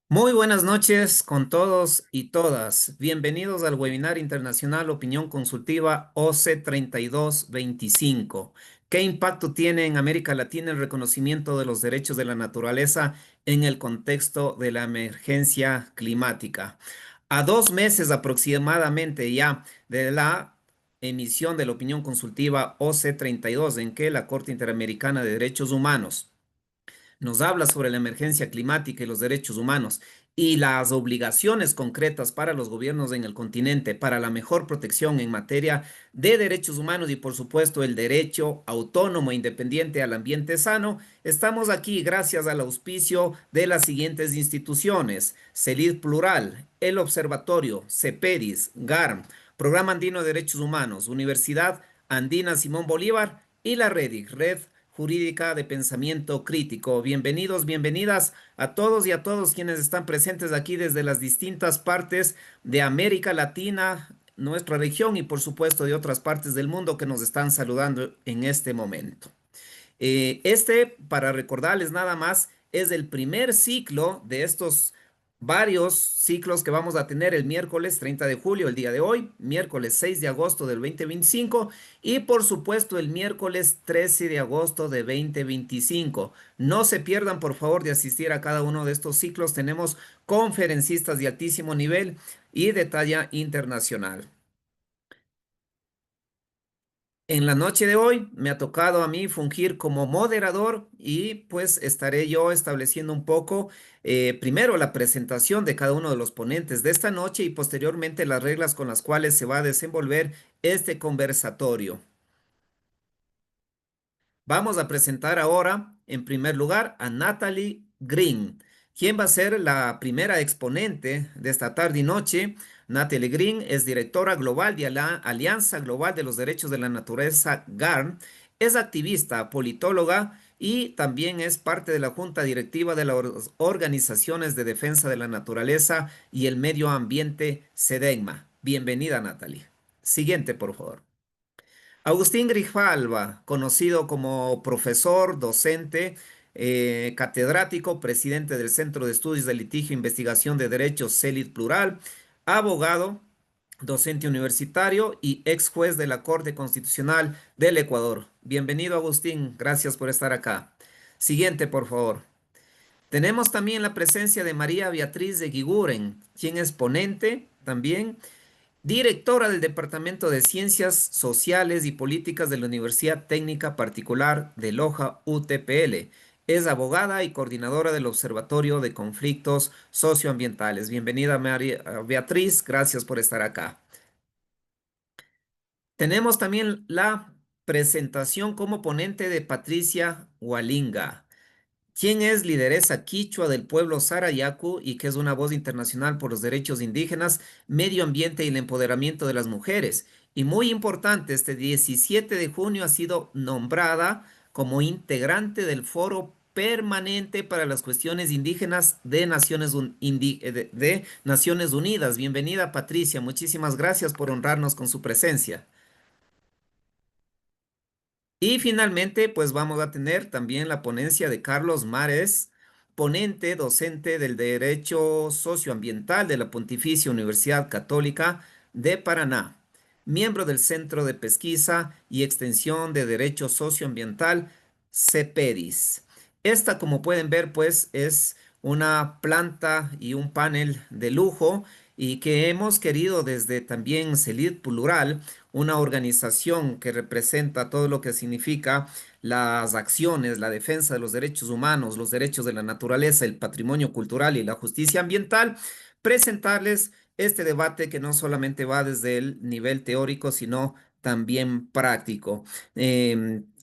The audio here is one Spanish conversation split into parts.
Muy buenas noches con todos y todas. Bienvenidos al webinar internacional Opinión Consultiva OC 3225. ¿Qué impacto tiene en América Latina el reconocimiento de los derechos de la naturaleza en el contexto de la emergencia climática? A 2 meses aproximadamente ya de la emisión de la opinión consultiva OC 32, en que la Corte Interamericana de Derechos Humanos nos habla sobre la emergencia climática y los derechos humanos y las obligaciones concretas para los gobiernos en el continente para la mejor protección en materia de derechos humanos y por supuesto el derecho autónomo e independiente al ambiente sano. Estamos aquí gracias al auspicio de las siguientes instituciones: CELID Plural, el Observatorio, CEPEDIS, GARM, Programa Andino de Derechos Humanos, Universidad Andina Simón Bolívar y la REDIC, Red Jurídica de Pensamiento Crítico. Bienvenidos, bienvenidas a todos y a todos quienes están presentes aquí desde las distintas partes de América Latina, nuestra región y por supuesto de otras partes del mundo que nos están saludando en este momento. Para recordarles nada más, es el primer ciclo de estos varios ciclos que vamos a tener el miércoles 30 de julio, el día de hoy, miércoles 6 de agosto del 2025 y por supuesto el miércoles 13 de agosto de 2025. No se pierdan por favor de asistir a cada uno de estos ciclos. Tenemos conferencistas de altísimo nivel y de talla internacional. En la noche de hoy me ha tocado a mí fungir como moderador y pues estaré yo estableciendo un poco, primero la presentación de cada uno de los ponentes de esta noche y posteriormente las reglas con las cuales se va a desenvolver este conversatorio. Vamos a presentar ahora, en primer lugar, a Natalie Green, quien va a ser la primera exponente de esta tarde y noche. Natalie Green es directora global de la Alianza Global de los Derechos de la Naturaleza, GARN, es activista, politóloga y también es parte de la junta directiva de las organizaciones de defensa de la naturaleza y el medio ambiente, SEDENMA. Bienvenida, Natalie. Siguiente, por favor. Agustín Grijalva, conocido como profesor, docente, catedrático, presidente del Centro de Estudios de Litigio e Investigación de Derechos CELID Plural, abogado, docente universitario y ex juez de la Corte Constitucional del Ecuador. Bienvenido, Agustín. Gracias por estar acá. Siguiente, por favor. Tenemos también la presencia de María Beatriz de Guiguren, quien es ponente también, directora del Departamento de Ciencias Sociales y Políticas de la Universidad Técnica Particular de Loja, UTPL. Es abogada y coordinadora del Observatorio de Conflictos Socioambientales. Bienvenida, María Beatriz. Gracias por estar acá. Tenemos también la presentación como ponente de Patricia Hualinga, quien es lideresa quichua del pueblo Sarayaku y que es una voz internacional por los derechos indígenas, medio ambiente y el empoderamiento de las mujeres. Y muy importante, este 17 de junio ha sido nombrada como integrante del Foro Permanente para las Cuestiones Indígenas de de Naciones Unidas. Bienvenida, Patricia. Muchísimas gracias por honrarnos con su presencia. Y finalmente, pues vamos a tener también la ponencia de Carlos Mares, ponente docente del Derecho Socioambiental de la Pontificia Universidad Católica de Paraná, miembro del Centro de Pesquisa y Extensión de Derecho Socioambiental, CEPEDIS. Esta, como pueden ver, pues es una planta y un panel de lujo y que hemos querido desde también CELID Plural, una organización que representa todo lo que significa las acciones, la defensa de los derechos humanos, los derechos de la naturaleza, el patrimonio cultural y la justicia ambiental, presentarles este debate que no solamente va desde el nivel teórico, sino también práctico.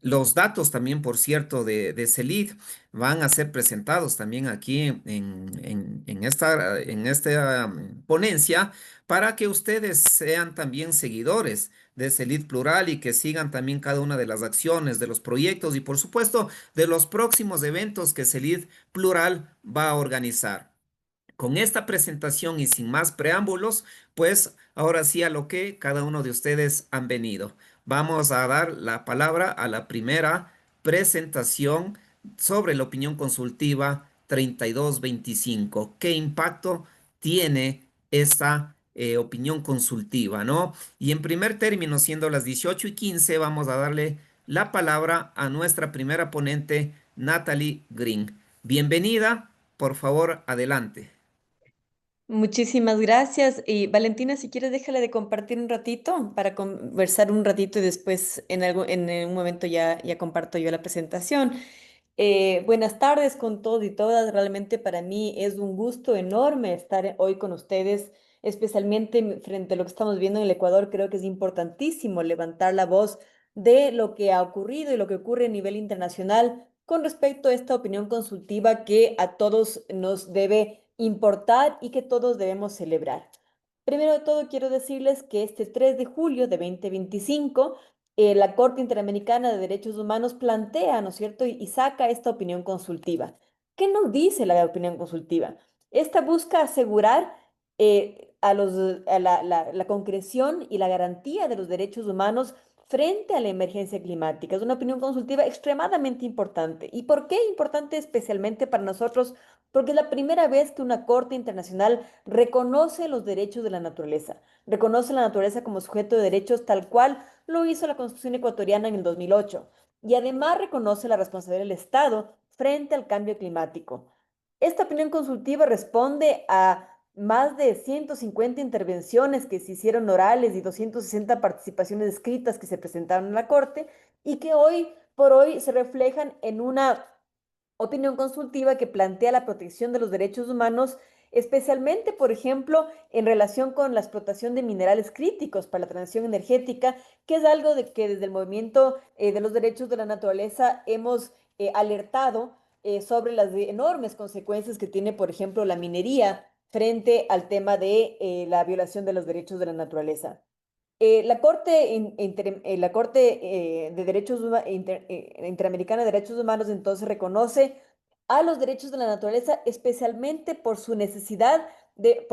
Los datos también, por cierto, de CELID van a ser presentados también aquí en esta ponencia para que ustedes sean también seguidores de CELID Plural y que sigan también cada una de las acciones, de los proyectos y por supuesto de los próximos eventos que CELID Plural va a organizar. Con esta presentación y sin más preámbulos, pues ahora sí a lo que cada uno de ustedes han venido. Vamos a dar la palabra a la primera presentación sobre la opinión consultiva 3225. ¿Qué impacto tiene esta opinión consultiva, no? Y en primer término, siendo las 18:15, vamos a darle la palabra a nuestra primera ponente, Natalie Green. Bienvenida, por favor, adelante. Muchísimas gracias. Y Valentina, si quieres, déjale de compartir un ratito para conversar un ratito y después en un momento ya comparto yo la presentación. Buenas tardes con todos y todas. Realmente para mí es un gusto enorme estar hoy con ustedes, especialmente frente a lo que estamos viendo en el Ecuador. Creo que es importantísimo levantar la voz de lo que ha ocurrido y lo que ocurre a nivel internacional con respecto a esta opinión consultiva que a todos nos debe importar y que todos debemos celebrar. Primero de todo, quiero decirles que este 3 de julio de 2025 la Corte Interamericana de Derechos Humanos plantea, ¿no es cierto?, y saca esta opinión consultiva. ¿Qué nos dice la opinión consultiva? Esta busca asegurar la concreción y la garantía de los derechos humanos frente a la emergencia climática. Es una opinión consultiva extremadamente importante. ¿Y por qué importante especialmente para nosotros? Porque es la primera vez que una Corte Internacional reconoce los derechos de la naturaleza, reconoce la naturaleza como sujeto de derechos tal cual lo hizo la Constitución ecuatoriana en el 2008 y además reconoce la responsabilidad del Estado frente al cambio climático. Esta opinión consultiva responde a más de 150 intervenciones que se hicieron orales y 260 participaciones escritas que se presentaron en la Corte y que hoy por hoy se reflejan en una opinión consultiva que plantea la protección de los derechos humanos, especialmente, por ejemplo, en relación con la explotación de minerales críticos para la transición energética, que es algo de que desde el movimiento de los derechos de la naturaleza hemos alertado sobre las enormes consecuencias que tiene, por ejemplo, la minería frente al tema de la violación de los derechos de la naturaleza. La Corte de Interamericana de Derechos Humanos entonces reconoce a los derechos de la naturaleza, especialmente por la necesidad de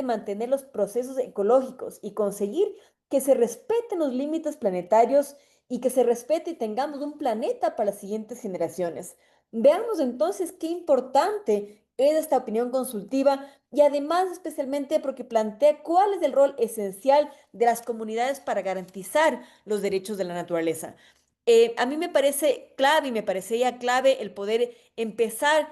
mantener los procesos ecológicos y conseguir que se respeten los límites planetarios y que se respete y tengamos un planeta para las siguientes generaciones. Veamos entonces qué importante es esta opinión consultiva y además especialmente porque plantea cuál es el rol esencial de las comunidades para garantizar los derechos de la naturaleza. A mí me parece clave y me parecería clave el poder empezar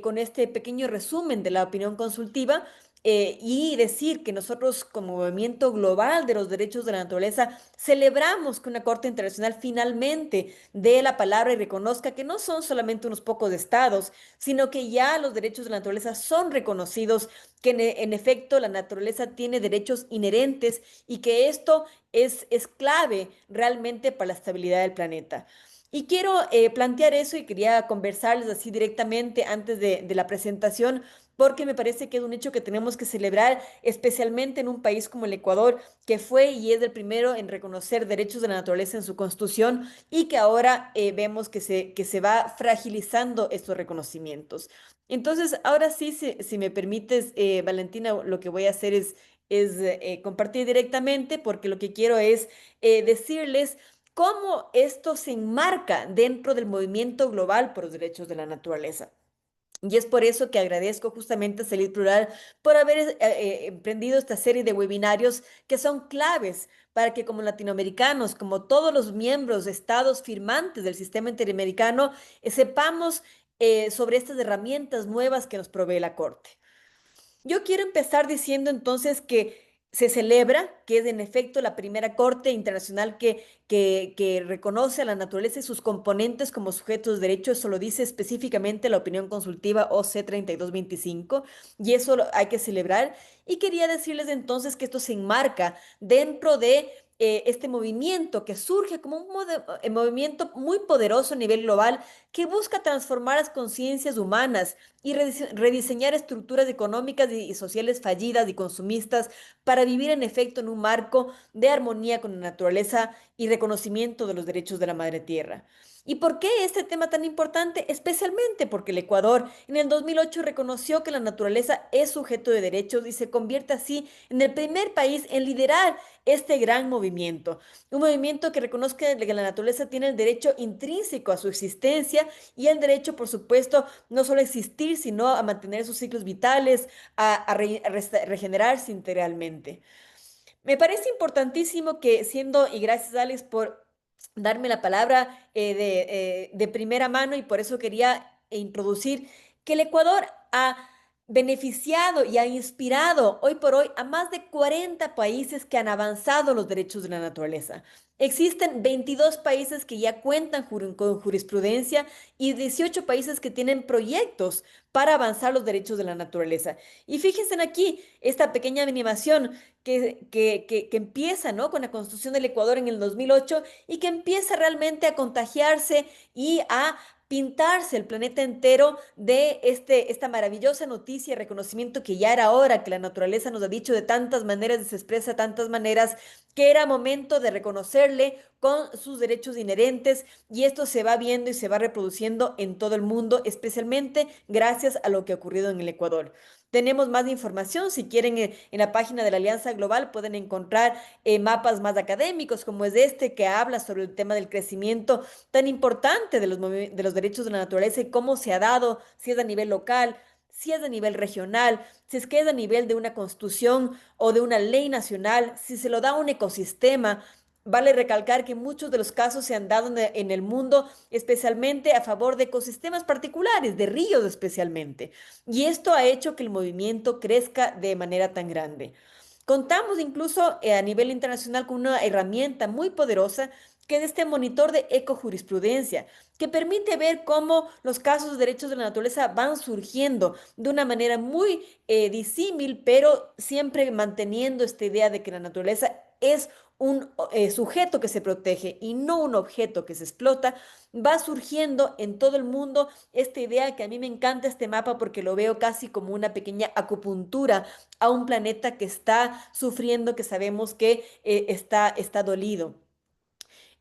con este pequeño resumen de la opinión consultiva y decir que nosotros como movimiento global de los derechos de la naturaleza celebramos que una Corte Internacional finalmente dé la palabra y reconozca que no son solamente unos pocos estados, sino que ya los derechos de la naturaleza son reconocidos, que en efecto la naturaleza tiene derechos inherentes y que esto es clave realmente para la estabilidad del planeta. Y quiero plantear eso y quería conversarles así directamente antes de la presentación, porque me parece que es un hecho que tenemos que celebrar, especialmente en un país como el Ecuador, que fue y es el primero en reconocer derechos de la naturaleza en su constitución y que ahora vemos que se va fragilizando estos reconocimientos. Entonces, ahora sí, si me permites, Valentina, lo que voy a hacer es compartir directamente, porque lo que quiero es decirles cómo esto se enmarca dentro del movimiento global por los derechos de la naturaleza. Y es por eso que agradezco justamente a Salud Plural por haber emprendido esta serie de webinarios que son claves para que como latinoamericanos, como todos los miembros, estados firmantes del sistema interamericano, sepamos sobre estas herramientas nuevas que nos provee la Corte. Yo quiero empezar diciendo entonces que se celebra que es en efecto la primera Corte Internacional que reconoce a la naturaleza y sus componentes como sujetos de derecho. Eso lo dice específicamente la opinión consultiva OC 3225 y eso hay que celebrar. Y quería decirles entonces que esto se enmarca dentro de este movimiento que surge como un movimiento muy poderoso a nivel global que busca transformar las conciencias humanas y rediseñar estructuras económicas y sociales fallidas y consumistas para vivir en efecto en un marco de armonía con la naturaleza y reconocimiento de los derechos de la madre tierra. ¿Y por qué este tema tan importante? Especialmente porque el Ecuador en el 2008 reconoció que la naturaleza es sujeto de derechos y se convierte así en el primer país en liderar este gran movimiento. Un movimiento que reconozca que la naturaleza tiene el derecho intrínseco a su existencia y el derecho, por supuesto, no solo a existir, morir, sino a mantener sus ciclos vitales, a regenerarse integralmente. Me parece importantísimo que siendo, y gracias Alex por darme la palabra de primera mano, y por eso quería introducir que el Ecuador ha beneficiado y ha inspirado hoy por hoy a más de 40 países que han avanzado los derechos de la naturaleza. Existen 22 países que ya cuentan con jurisprudencia y 18 países que tienen proyectos para avanzar los derechos de la naturaleza. Y fíjense aquí esta pequeña animación que empieza, ¿no?, con la Constitución del Ecuador en el 2008 y que empieza realmente a contagiarse y a pintarse el planeta entero de esta maravillosa noticia y reconocimiento que ya era hora, que la naturaleza nos ha dicho de tantas maneras y se expresa de tantas maneras, que era momento de reconocerle con sus derechos inherentes, y esto se va viendo y se va reproduciendo en todo el mundo, especialmente gracias a lo que ha ocurrido en el Ecuador. Tenemos más información, si quieren, en la página de la Alianza Global pueden encontrar mapas más académicos, como es este, que habla sobre el tema del crecimiento tan importante de los derechos de la naturaleza y cómo se ha dado, si es a nivel local, si es a nivel regional, si es que es a nivel de una constitución o de una ley nacional, si se lo da a un ecosistema. Vale recalcar que muchos de los casos se han dado en el mundo, especialmente a favor de ecosistemas particulares, de ríos especialmente. Y esto ha hecho que el movimiento crezca de manera tan grande. Contamos incluso a nivel internacional con una herramienta muy poderosa que es este monitor de ecojurisprudencia, que permite ver cómo los casos de derechos de la naturaleza van surgiendo de una manera muy disímil, pero siempre manteniendo esta idea de que la naturaleza es un sujeto que se protege y no un objeto que se explota. Va surgiendo en todo el mundo esta idea que a mí me encanta este mapa porque lo veo casi como una pequeña acupuntura a un planeta que está sufriendo, que sabemos que está dolido.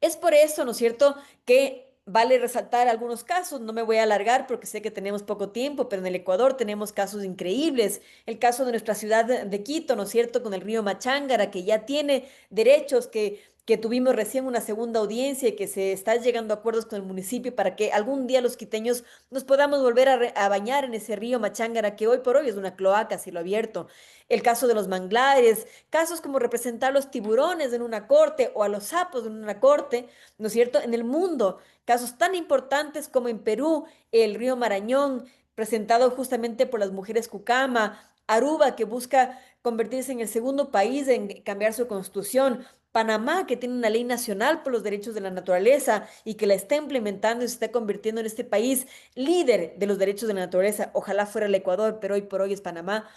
Es por eso, ¿no es cierto?, que vale resaltar algunos casos. No me voy a alargar porque sé que tenemos poco tiempo, pero en el Ecuador tenemos casos increíbles. El caso de nuestra ciudad de Quito, ¿no es cierto?, con el río Machángara, que ya tiene derechos, que tuvimos recién una segunda audiencia y que se está llegando a acuerdos con el municipio para que algún día los quiteños nos podamos volver a bañar en ese río Machángara, que hoy por hoy es una cloaca a cielo abierto. El caso de los manglares, casos como representar los tiburones en una corte o a los sapos en una corte, ¿no es cierto? En el mundo, casos tan importantes como en Perú, el río Marañón, presentado justamente por las mujeres Cucama, Aruba, que busca convertirse en el segundo país en cambiar su constitución, Panamá, que tiene una ley nacional por los derechos de la naturaleza y que la está implementando y se está convirtiendo en este país líder de los derechos de la naturaleza. Ojalá fuera el Ecuador, pero hoy por hoy es Panamá.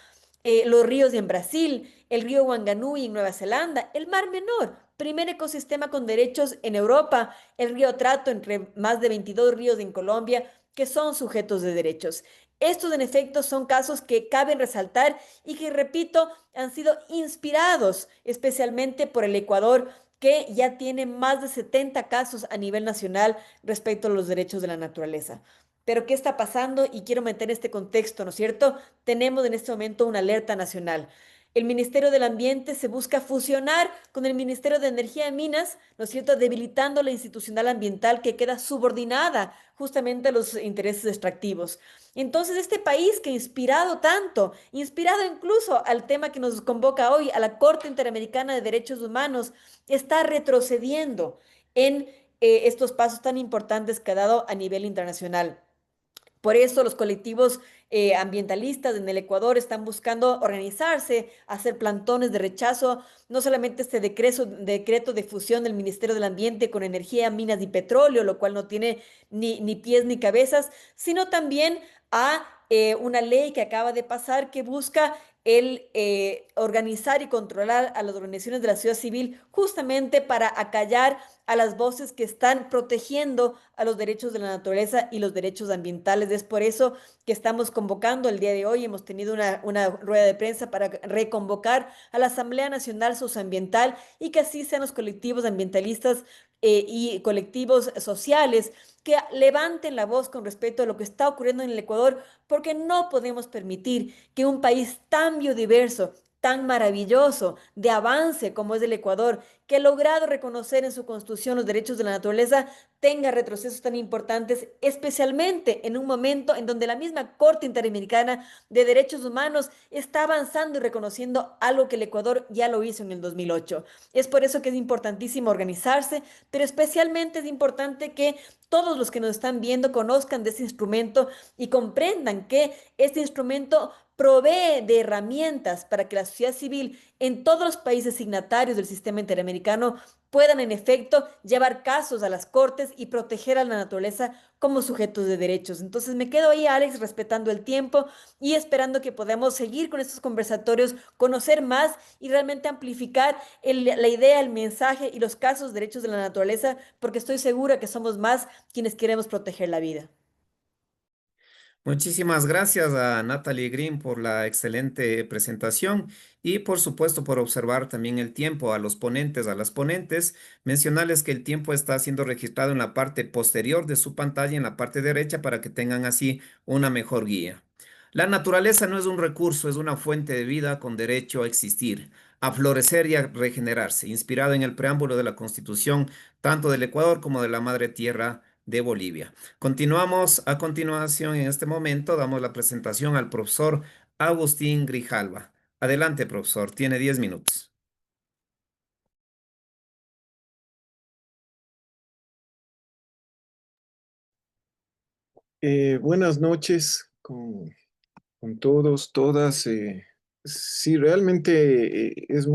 Los ríos en Brasil, el río Wanganui en Nueva Zelanda, el Mar Menor, primer ecosistema con derechos en Europa, el río Trato entre más de 22 ríos en Colombia que son sujetos de derechos. Estos en efecto son casos que caben resaltar y que, repito, han sido inspirados especialmente por el Ecuador, que ya tiene más de 70 casos a nivel nacional respecto a los derechos de la naturaleza. Pero ¿qué está pasando? Y quiero meter este contexto, ¿no es cierto? Tenemos en este momento una alerta nacional. El Ministerio del Ambiente se busca fusionar con el Ministerio de Energía y Minas, ¿no es cierto?, debilitando la institucional ambiental que queda subordinada justamente a los intereses extractivos. Entonces, este país que ha inspirado tanto, inspirado incluso al tema que nos convoca hoy, a la Corte Interamericana de Derechos Humanos, está retrocediendo en estos pasos tan importantes que ha dado a nivel internacional. Por eso los colectivos ambientalistas en el Ecuador están buscando organizarse, hacer plantones de rechazo, no solamente este decreto de fusión del Ministerio del Ambiente con Energía, Minas y Petróleo, lo cual no tiene ni pies ni cabezas, sino también a una ley que acaba de pasar que busca el organizar y controlar a las organizaciones de la sociedad civil justamente para acallar a las voces que están protegiendo a los derechos de la naturaleza y los derechos ambientales. Es por eso que estamos convocando el día de hoy. Hemos tenido una rueda de prensa para reconvocar a la Asamblea Nacional Socioambiental y que así sean los colectivos ambientalistas y colectivos sociales que levanten la voz con respecto a lo que está ocurriendo en el Ecuador, porque no podemos permitir que un país tan biodiverso, tan maravilloso, de avance como es el Ecuador, que ha logrado reconocer en su constitución los derechos de la naturaleza, tenga retrocesos tan importantes, especialmente en un momento en donde la misma Corte Interamericana de Derechos Humanos está avanzando y reconociendo algo que el Ecuador ya lo hizo en el 2008. Es por eso que es importantísimo organizarse, pero especialmente es importante que todos los que nos están viendo conozcan de este instrumento y comprendan que este instrumento provee de herramientas para que la sociedad civil en todos los países signatarios del sistema interamericano puedan en efecto llevar casos a las cortes y proteger a la naturaleza como sujetos de derechos. Entonces me quedo ahí, Alex, respetando el tiempo y esperando que podamos seguir con estos conversatorios, conocer más y realmente amplificar la idea, el mensaje y los casos de derechos de la naturaleza, porque estoy segura que somos más quienes queremos proteger la vida. Muchísimas gracias a Natalie Green por la excelente presentación y por supuesto por observar también el tiempo a los ponentes, a las ponentes. Mencionarles que el tiempo está siendo registrado en la parte posterior de su pantalla, en la parte derecha, para que tengan así una mejor guía. La naturaleza no es un recurso, es una fuente de vida con derecho a existir, a florecer y a regenerarse, inspirado en el preámbulo de la Constitución, tanto del Ecuador como de la Madre Tierra de Bolivia. Continuamos a continuación. En este momento damos la presentación al profesor Agustín Grijalva. Adelante, profesor, tiene 10 minutos. Buenas noches con todos, todas. Sí, realmente eh, es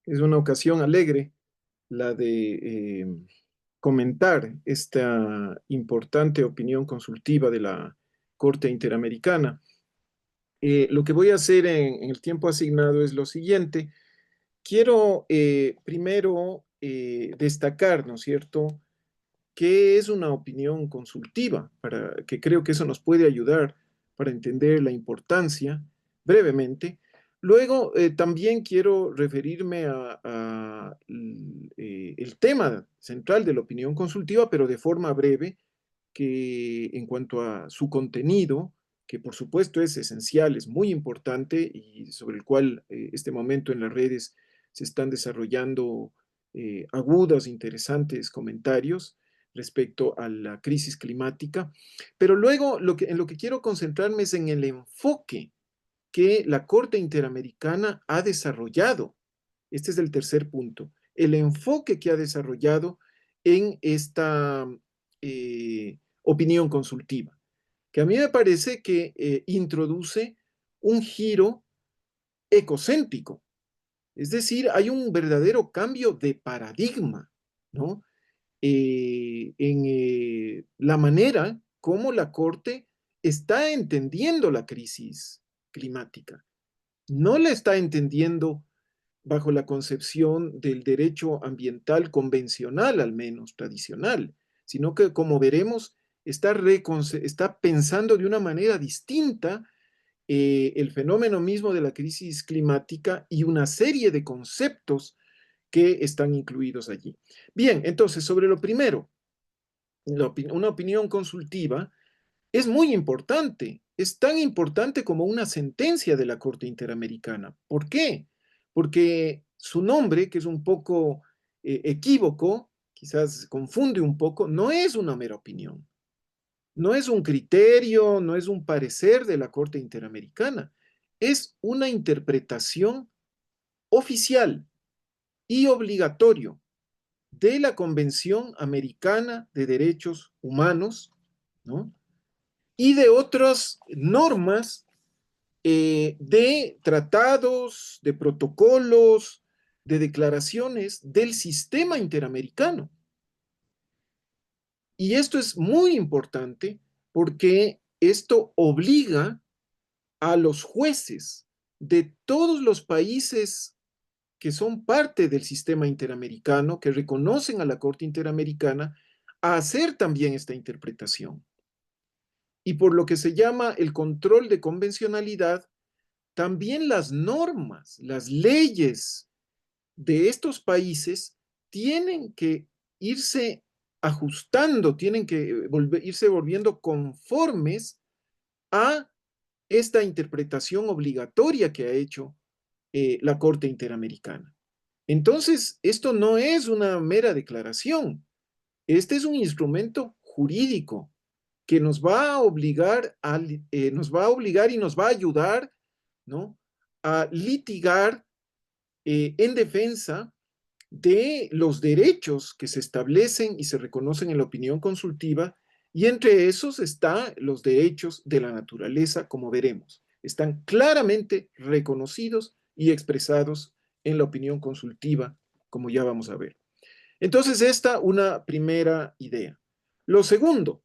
una ocasión alegre la de comentar esta importante opinión consultiva de la Corte Interamericana. Lo que voy a hacer en el tiempo asignado es lo siguiente. Quiero primero destacar, ¿no es cierto?, qué es una opinión consultiva, para que creo que eso nos puede ayudar para entender la importancia brevemente. Luego, también quiero referirme a el tema central de la opinión consultiva, pero de forma breve, que en cuanto a su contenido, que por supuesto es esencial, es muy importante y sobre el cual este momento en las redes se están desarrollando agudos, interesantes comentarios respecto a la crisis climática. Pero luego en lo que quiero concentrarme es en el enfoque que la Corte Interamericana ha desarrollado. Este es el tercer punto. El enfoque que ha desarrollado en esta opinión consultiva, que a mí me parece que introduce un giro ecocéntrico. Es decir, hay un verdadero cambio de paradigma, ¿no? En la manera como la Corte está entendiendo la crisis climática. No la está entendiendo bajo la concepción del derecho ambiental convencional, al menos tradicional, sino que, como veremos, está pensando de una manera distinta el fenómeno mismo de la crisis climática y una serie de conceptos que están incluidos allí. Bien, entonces, sobre lo primero, una opinión consultiva es muy importante, es tan importante como una sentencia de la Corte Interamericana. ¿Por qué? Porque su nombre, que es un poco equívoco, quizás confunde un poco, no es una mera opinión, no es un criterio, no es un parecer de la Corte Interamericana, es una interpretación oficial y obligatorio de la Convención Americana de Derechos Humanos, ¿no?, y de otras normas de tratados, de protocolos, de declaraciones del sistema interamericano. Y esto es muy importante porque esto obliga a los jueces de todos los países que son parte del sistema interamericano, que reconocen a la Corte Interamericana, a hacer también esta interpretación. Y por lo que se llama el control de convencionalidad, también las normas, las leyes de estos países tienen que irse ajustando, tienen que irse volviendo conformes a esta interpretación obligatoria que ha hecho la Corte Interamericana. Entonces, esto no es una mera declaración. Este es un instrumento jurídico que nos va a obligar, nos va a obligar y nos va a ayudar, ¿no?, a litigar en defensa de los derechos que se establecen y se reconocen en la opinión consultiva, y entre esos están los derechos de la naturaleza, como veremos. Están claramente reconocidos y expresados en la opinión consultiva, como ya vamos a ver. Entonces, esta una primera idea. Lo segundo,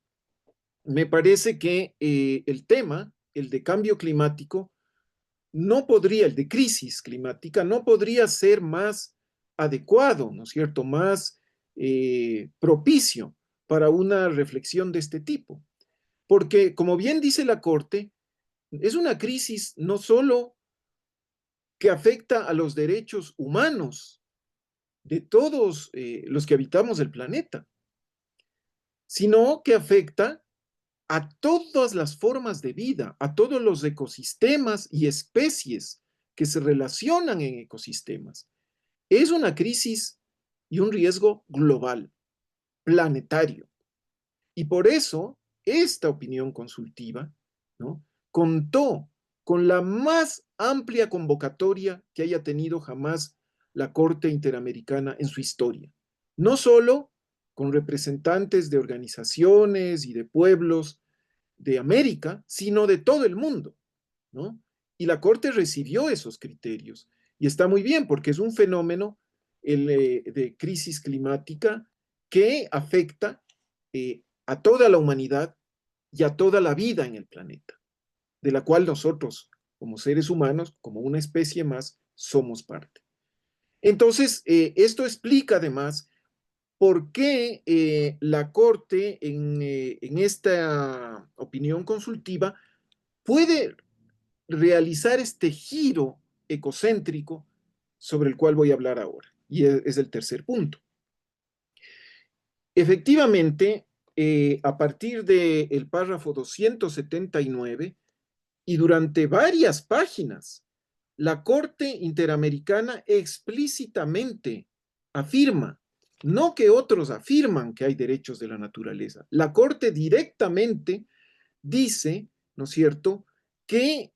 me parece que el tema, el de cambio climático, no podría, el de crisis climática, no podría ser más adecuado, ¿no es cierto?, más propicio para una reflexión de este tipo. Porque, como bien dice la Corte, es una crisis no solo que afecta a los derechos humanos de todos los que habitamos el planeta, sino que afecta a todas las formas de vida, a todos los ecosistemas y especies que se relacionan en ecosistemas. Es una crisis y un riesgo global, planetario. Y por eso, esta opinión consultiva, ¿no?, contó con la más amplia convocatoria que haya tenido jamás la Corte Interamericana en su historia. No solo con representantes de organizaciones y de pueblos de América, sino de todo el mundo, ¿no? Y la Corte recibió esos criterios. Y está muy bien, porque es un fenómeno de crisis climática que afecta a toda la humanidad y a toda la vida en el planeta, de la cual nosotros, como seres humanos, como una especie más, somos parte. Entonces, esto explica además por qué la Corte en esta opinión consultiva puede realizar este giro ecocéntrico sobre el cual voy a hablar ahora. Y es el tercer punto. Efectivamente, a partir del párrafo 279 y durante varias páginas, la Corte Interamericana explícitamente afirma, no que otros afirman que hay derechos de la naturaleza, la Corte directamente dice, ¿no es cierto?, que,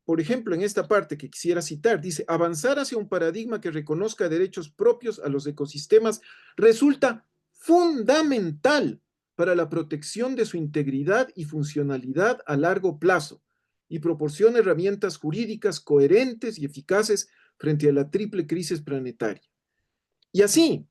por ejemplo, en esta parte que quisiera citar, dice, avanzar hacia un paradigma que reconozca derechos propios a los ecosistemas resulta fundamental para la protección de su integridad y funcionalidad a largo plazo y proporciona herramientas jurídicas coherentes y eficaces frente a la triple crisis planetaria. Y así,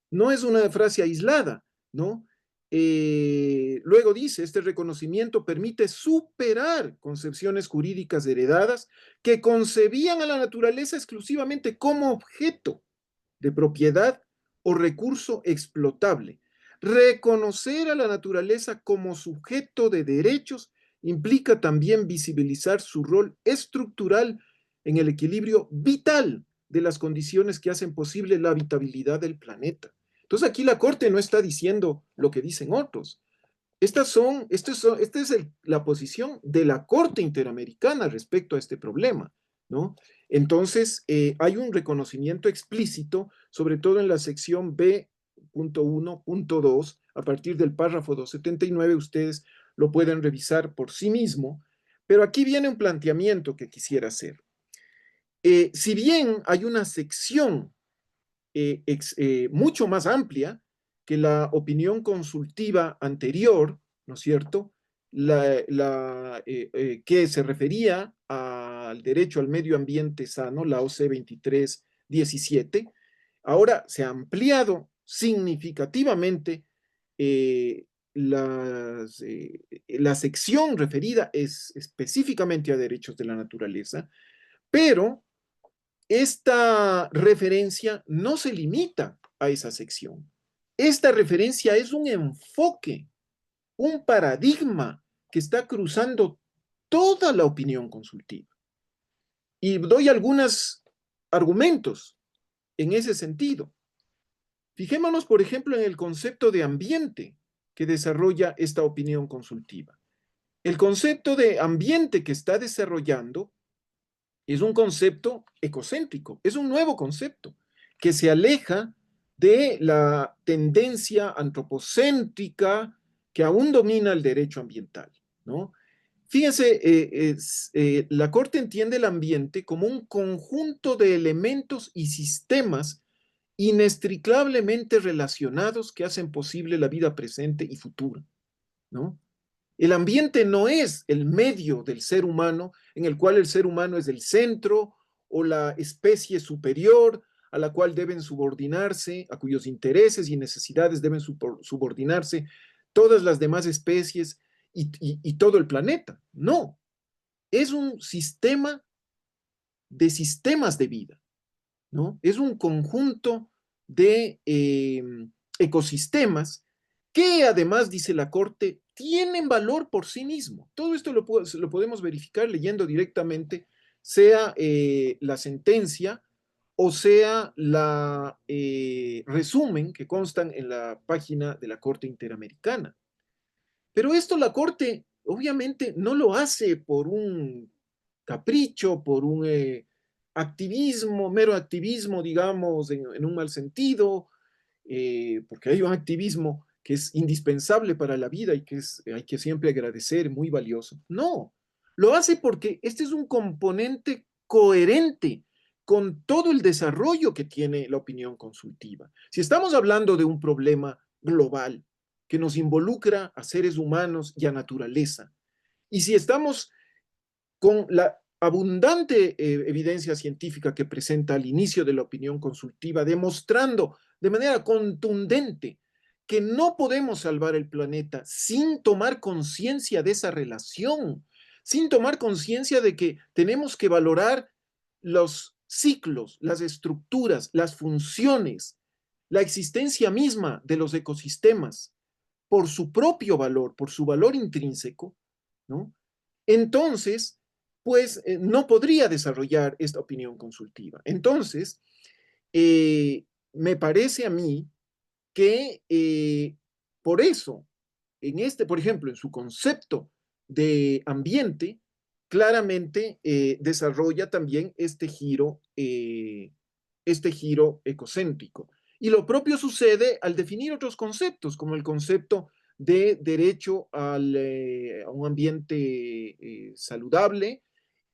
no es una frase aislada, ¿no? Luego dice, este reconocimiento permite superar concepciones jurídicas heredadas que concebían a la naturaleza exclusivamente como objeto de propiedad o recurso explotable. Reconocer a la naturaleza como sujeto de derechos implica también visibilizar su rol estructural en el equilibrio vital de las condiciones que hacen posible la habitabilidad del planeta. Entonces aquí la Corte no está diciendo lo que dicen otros. Esta es la posición de la Corte Interamericana respecto a este problema, ¿no? Entonces, hay un reconocimiento explícito, sobre todo en la sección B.1.2, a partir del párrafo 279, ustedes lo pueden revisar por sí mismo, pero aquí viene un planteamiento que quisiera hacer. Si bien hay una sección mucho más amplia que la opinión consultiva anterior, ¿no es cierto?, que se refería al derecho al medio ambiente sano, la OC 2317, ahora se ha ampliado significativamente la sección referida es específicamente a derechos de la naturaleza, pero esta referencia no se limita a esa sección. Esta referencia es un enfoque, un paradigma que está cruzando toda la opinión consultiva. Y doy algunos argumentos en ese sentido. Fijémonos, por ejemplo, en el concepto de ambiente que desarrolla esta opinión consultiva. El concepto de ambiente que está desarrollando es un concepto ecocéntrico, es un nuevo concepto. que se aleja de la tendencia antropocéntrica que aún domina el derecho ambiental, ¿no? Fíjense, la Corte entiende el ambiente como un conjunto de elementos y sistemas inextricablemente relacionados que hacen posible la vida presente y futura, ¿no? El ambiente no es el medio del ser humano en el cual el ser humano es el centro o la especie superior a la cual deben subordinarse, a cuyos intereses y necesidades deben subordinarse todas las demás especies y todo el planeta. No, es un sistema de sistemas de vida, ¿no? Es un conjunto de ecosistemas que además, dice la Corte, tienen valor por sí mismo. Todo esto lo podemos verificar leyendo directamente, sea la sentencia o sea la resumen que constan en la página de la Corte Interamericana. Pero esto la Corte obviamente no lo hace por un capricho, por un activismo, mero activismo, digamos, en un mal sentido, porque hay un activismo que es indispensable para la vida y que hay que siempre agradecer, muy valioso. No, lo hace porque este es un componente coherente con todo el desarrollo que tiene la opinión consultiva. Si estamos hablando de un problema global que nos involucra a seres humanos y a naturaleza, y si estamos con la abundante evidencia científica que presenta al inicio de la opinión consultiva, demostrando de manera contundente que no podemos salvar el planeta sin tomar conciencia de esa relación, sin tomar conciencia de que tenemos que valorar los ciclos, las estructuras, las funciones, la existencia misma de los ecosistemas por su propio valor, por su valor intrínseco, ¿no? Entonces, pues no podría desarrollar esta opinión consultiva. Entonces, me parece a mí que por eso, por ejemplo, en su concepto de ambiente, claramente desarrolla también este giro ecocéntrico. Y lo propio sucede al definir otros conceptos, como el concepto de derecho a un ambiente saludable,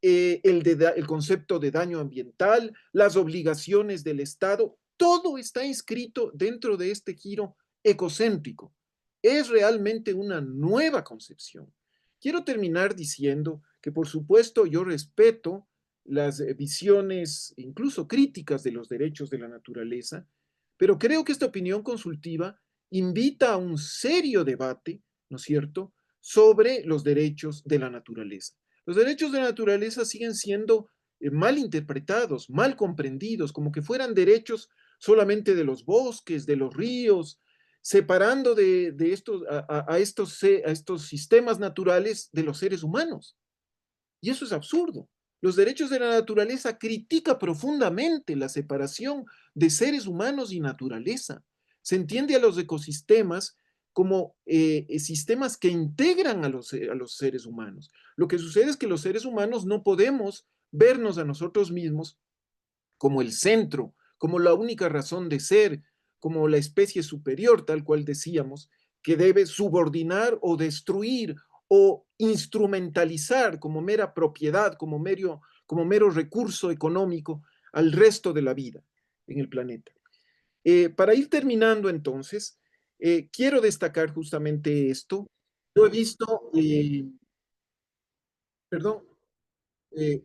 el concepto de daño ambiental, las obligaciones del Estado, todo está inscrito dentro de este giro ecocéntrico. Es realmente una nueva concepción. Quiero terminar diciendo que, por supuesto, yo respeto las visiones, incluso críticas, de los derechos de la naturaleza, pero creo que esta opinión consultiva invita a un serio debate, ¿no es cierto?, sobre los derechos de la naturaleza. Los derechos de la naturaleza siguen siendo mal interpretados, mal comprendidos, como que fueran derechos solamente de los bosques, de los ríos, separando a estos sistemas naturales de los seres humanos. Y eso es absurdo. Los derechos de la naturaleza critica profundamente la separación de seres humanos y naturaleza. Se entiende a los ecosistemas como sistemas que integran a los seres humanos. Lo que sucede es que los seres humanos no podemos vernos a nosotros mismos como el centro, como la única razón de ser, como la especie superior, tal cual decíamos, que debe subordinar o destruir o instrumentalizar como mera propiedad, como mero recurso económico al resto de la vida en el planeta. Para ir terminando entonces, quiero destacar justamente esto. Yo he visto, perdón,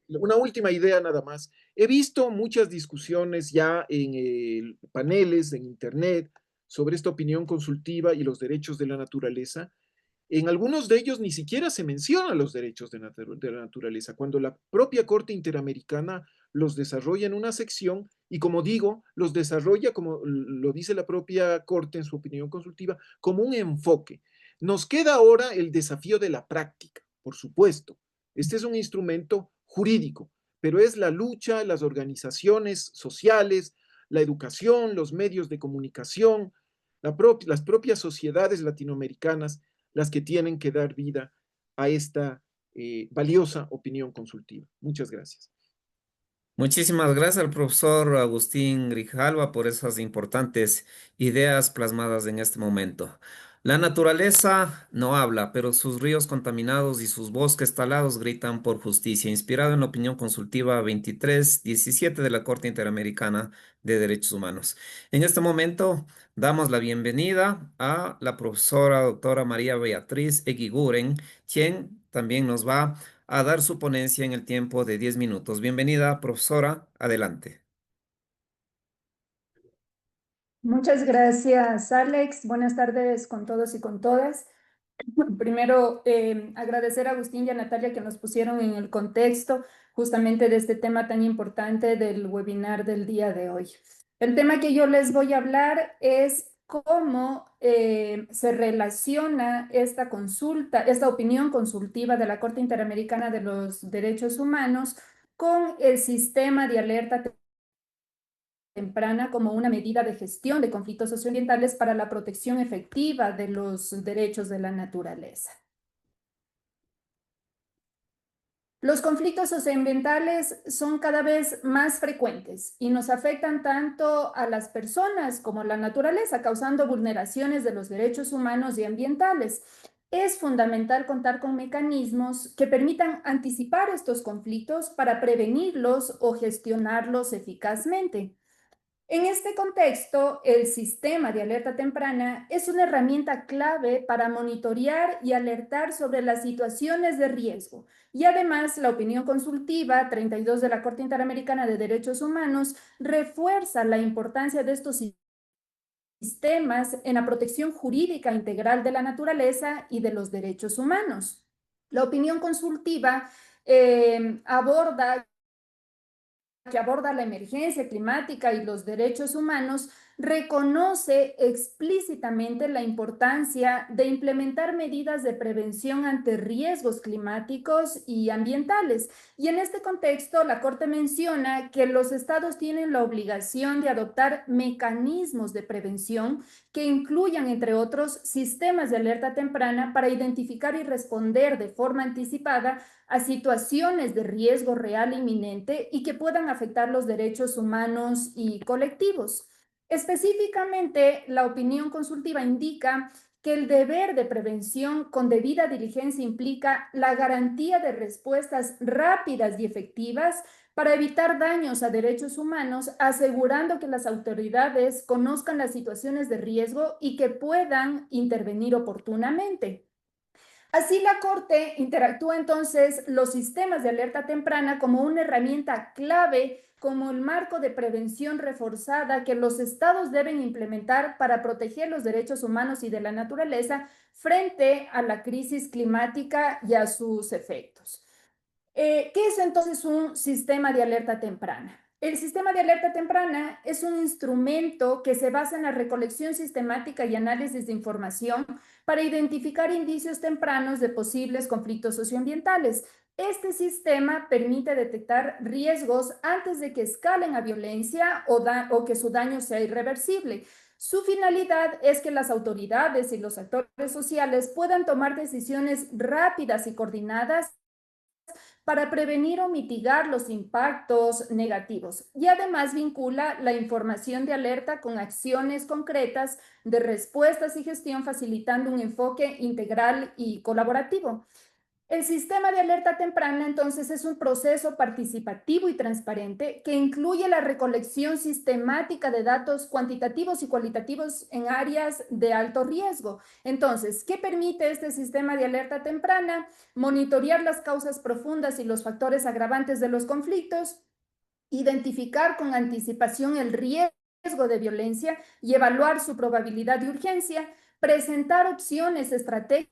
una última idea nada más. He visto muchas discusiones ya en paneles, en Internet, sobre esta opinión consultiva y los derechos de la naturaleza. En algunos de ellos ni siquiera se mencionan los derechos de la naturaleza, cuando la propia Corte Interamericana los desarrolla en una sección y, como digo, los desarrolla, como lo dice la propia Corte en su opinión consultiva, como un enfoque. Nos queda ahora el desafío de la práctica, por supuesto. Este es un instrumento jurídico, pero es la lucha, las organizaciones sociales, la educación, los medios de comunicación, las propias sociedades latinoamericanas las que tienen que dar vida a esta valiosa opinión consultiva. Muchas gracias. Muchísimas gracias al profesor Agustín Grijalva por esas importantes ideas plasmadas en este momento. La naturaleza no habla, pero sus ríos contaminados y sus bosques talados gritan por justicia, inspirado en la opinión consultiva 2317 de la Corte Interamericana de Derechos Humanos. En este momento damos la bienvenida a la profesora doctora María Beatriz Eguiguren, quien también nos va a dar su ponencia en el tiempo de 10 minutos. Bienvenida, profesora. Adelante. Muchas gracias, Alex. Buenas tardes con todos y con todas. Primero, agradecer a Agustín y a Natalia que nos pusieron en el contexto justamente de este tema tan importante del webinar del día de hoy. El tema que yo les voy a hablar es cómo se relaciona esta consulta, esta opinión consultiva de la Corte Interamericana de los Derechos Humanos con el sistema de alerta temprana como una medida de gestión de conflictos socioambientales para la protección efectiva de los derechos de la naturaleza. Los conflictos socioambientales son cada vez más frecuentes y nos afectan tanto a las personas como a la naturaleza, causando vulneraciones de los derechos humanos y ambientales. Es fundamental contar con mecanismos que permitan anticipar estos conflictos para prevenirlos o gestionarlos eficazmente. En este contexto, el sistema de alerta temprana es una herramienta clave para monitorear y alertar sobre las situaciones de riesgo. Y además, la opinión consultiva 32 de la Corte Interamericana de Derechos Humanos refuerza la importancia de estos sistemas en la protección jurídica integral de la naturaleza y de los derechos humanos. La opinión consultiva que aborda la emergencia climática y los derechos humanos, reconoce explícitamente la importancia de implementar medidas de prevención ante riesgos climáticos y ambientales. Y en este contexto, la Corte menciona que los estados tienen la obligación de adoptar mecanismos de prevención que incluyan, entre otros, sistemas de alerta temprana para identificar y responder de forma anticipada a situaciones de riesgo real inminente y que puedan afectar los derechos humanos y colectivos. Específicamente, la opinión consultiva indica que el deber de prevención con debida diligencia implica la garantía de respuestas rápidas y efectivas para evitar daños a derechos humanos, asegurando que las autoridades conozcan las situaciones de riesgo y que puedan intervenir oportunamente. Así la Corte interactúa entonces los sistemas de alerta temprana como una herramienta clave, como el marco de prevención reforzada que los estados deben implementar para proteger los derechos humanos y de la naturaleza frente a la crisis climática y a sus efectos. ¿Qué es entonces un sistema de alerta temprana? El sistema de alerta temprana es un instrumento que se basa en la recolección sistemática y análisis de información para identificar indicios tempranos de posibles conflictos socioambientales. Este sistema permite detectar riesgos antes de que escalen a violencia o que su daño sea irreversible. Su finalidad es que las autoridades y los actores sociales puedan tomar decisiones rápidas y coordinadas para prevenir o mitigar los impactos negativos y además vincula la información de alerta con acciones concretas de respuestas y gestión, facilitando un enfoque integral y colaborativo. El sistema de alerta temprana, entonces, es un proceso participativo y transparente que incluye la recolección sistemática de datos cuantitativos y cualitativos en áreas de alto riesgo. Entonces, ¿qué permite este sistema de alerta temprana? Monitorear las causas profundas y los factores agravantes de los conflictos, identificar con anticipación el riesgo de violencia y evaluar su probabilidad de urgencia, presentar opciones estratégicas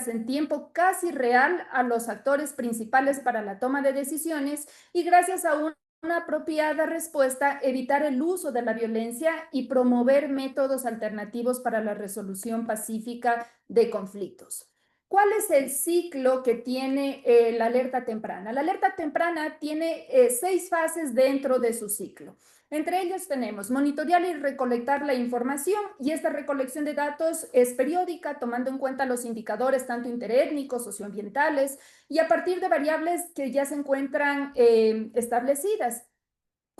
en tiempo casi real a los actores principales para la toma de decisiones y gracias a una apropiada respuesta evitar el uso de la violencia y promover métodos alternativos para la resolución pacífica de conflictos. ¿Cuál es el ciclo que tiene la alerta temprana? La alerta temprana tiene 6 fases dentro de su ciclo. Entre ellos tenemos monitorear y recolectar la información, y esta recolección de datos es periódica, tomando en cuenta los indicadores tanto interétnicos, socioambientales, y a partir de variables que ya se encuentran establecidas.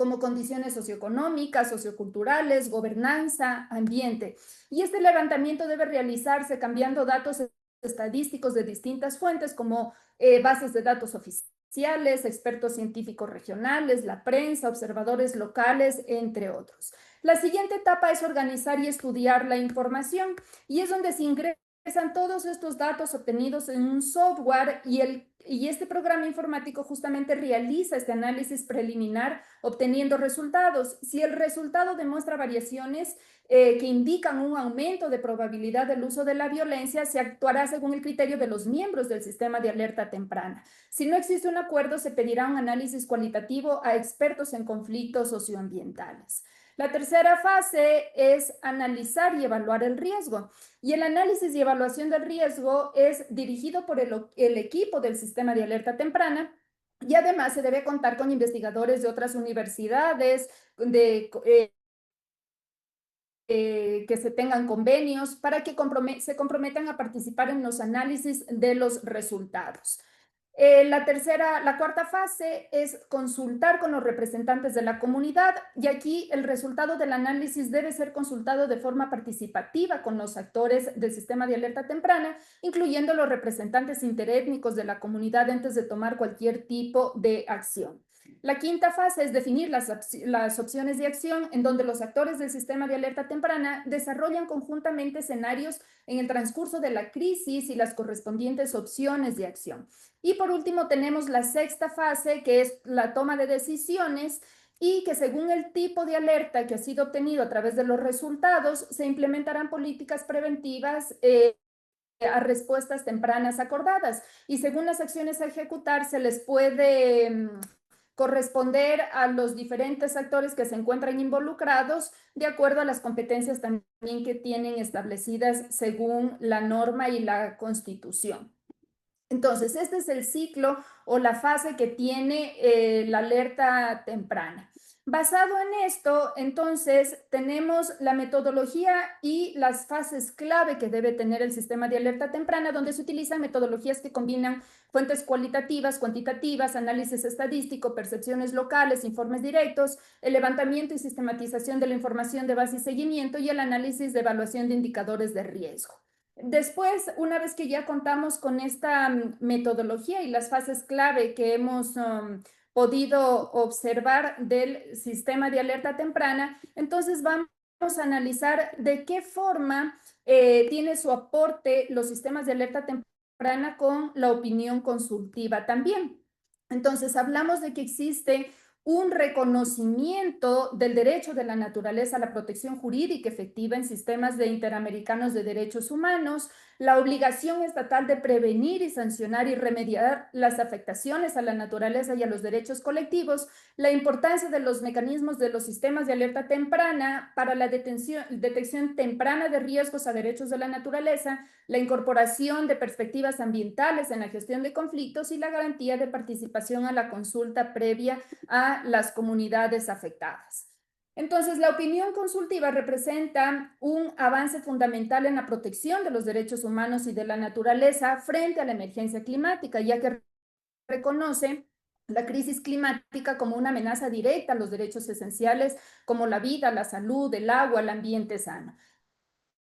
como condiciones socioeconómicas, socioculturales, gobernanza, ambiente. Y este levantamiento debe realizarse cambiando datos estadísticos de distintas fuentes como bases de datos oficiales, expertos científicos regionales, la prensa, observadores locales, entre otros. La siguiente etapa es organizar y estudiar la información y es donde se ingresan todos estos datos obtenidos en un software y este programa informático justamente realiza este análisis preliminar obteniendo resultados. Si el resultado demuestra variaciones que indican un aumento de probabilidad del uso de la violencia, se actuará según el criterio de los miembros del sistema de alerta temprana. Si no existe un acuerdo, se pedirá un análisis cualitativo a expertos en conflictos socioambientales. La tercera fase es analizar y evaluar el riesgo. Y el análisis y evaluación del riesgo es dirigido por el equipo del sistema de alerta temprana y además se debe contar con investigadores de otras universidades, que se tengan convenios para que se comprometan a participar en los análisis de los resultados. La cuarta fase es consultar con los representantes de la comunidad y aquí el resultado del análisis debe ser consultado de forma participativa con los actores del sistema de alerta temprana, incluyendo los representantes interétnicos de la comunidad antes de tomar cualquier tipo de acción. La quinta fase es definir las opciones de acción en donde los actores del sistema de alerta temprana desarrollan conjuntamente escenarios en el transcurso de la crisis y las correspondientes opciones de acción. Y por último tenemos la sexta fase, que es la toma de decisiones y que según el tipo de alerta que ha sido obtenido a través de los resultados, se implementarán políticas preventivas a respuestas tempranas acordadas. Y según las acciones a ejecutar, se les puede corresponder a los diferentes actores que se encuentran involucrados de acuerdo a las competencias también que tienen establecidas según la norma y la Constitución. Entonces, este es el ciclo o la fase que tiene la alerta temprana. Basado en esto, entonces, tenemos la metodología y las fases clave que debe tener el sistema de alerta temprana, donde se utilizan metodologías que combinan fuentes cualitativas, cuantitativas, análisis estadístico, percepciones locales, informes directos, el levantamiento y sistematización de la información de base y seguimiento y el análisis de evaluación de indicadores de riesgo. Después, una vez que ya contamos con esta metodología y las fases clave que hemos podido observar del sistema de alerta temprana, entonces vamos a analizar de qué forma tiene su aporte los sistemas de alerta temprana con la opinión consultiva también. Entonces, hablamos de que existe un reconocimiento del derecho de la naturaleza a la protección jurídica efectiva en sistemas interamericanos de derechos humanos, la obligación estatal de prevenir y sancionar y remediar las afectaciones a la naturaleza y a los derechos colectivos, la importancia de los mecanismos de los sistemas de alerta temprana para la detección temprana de riesgos a derechos de la naturaleza, la incorporación de perspectivas ambientales en la gestión de conflictos y la garantía de participación a la consulta previa a las comunidades afectadas. Entonces, la opinión consultiva representa un avance fundamental en la protección de los derechos humanos y de la naturaleza frente a la emergencia climática, ya que reconoce la crisis climática como una amenaza directa a los derechos esenciales como la vida, la salud, el agua, el ambiente sano.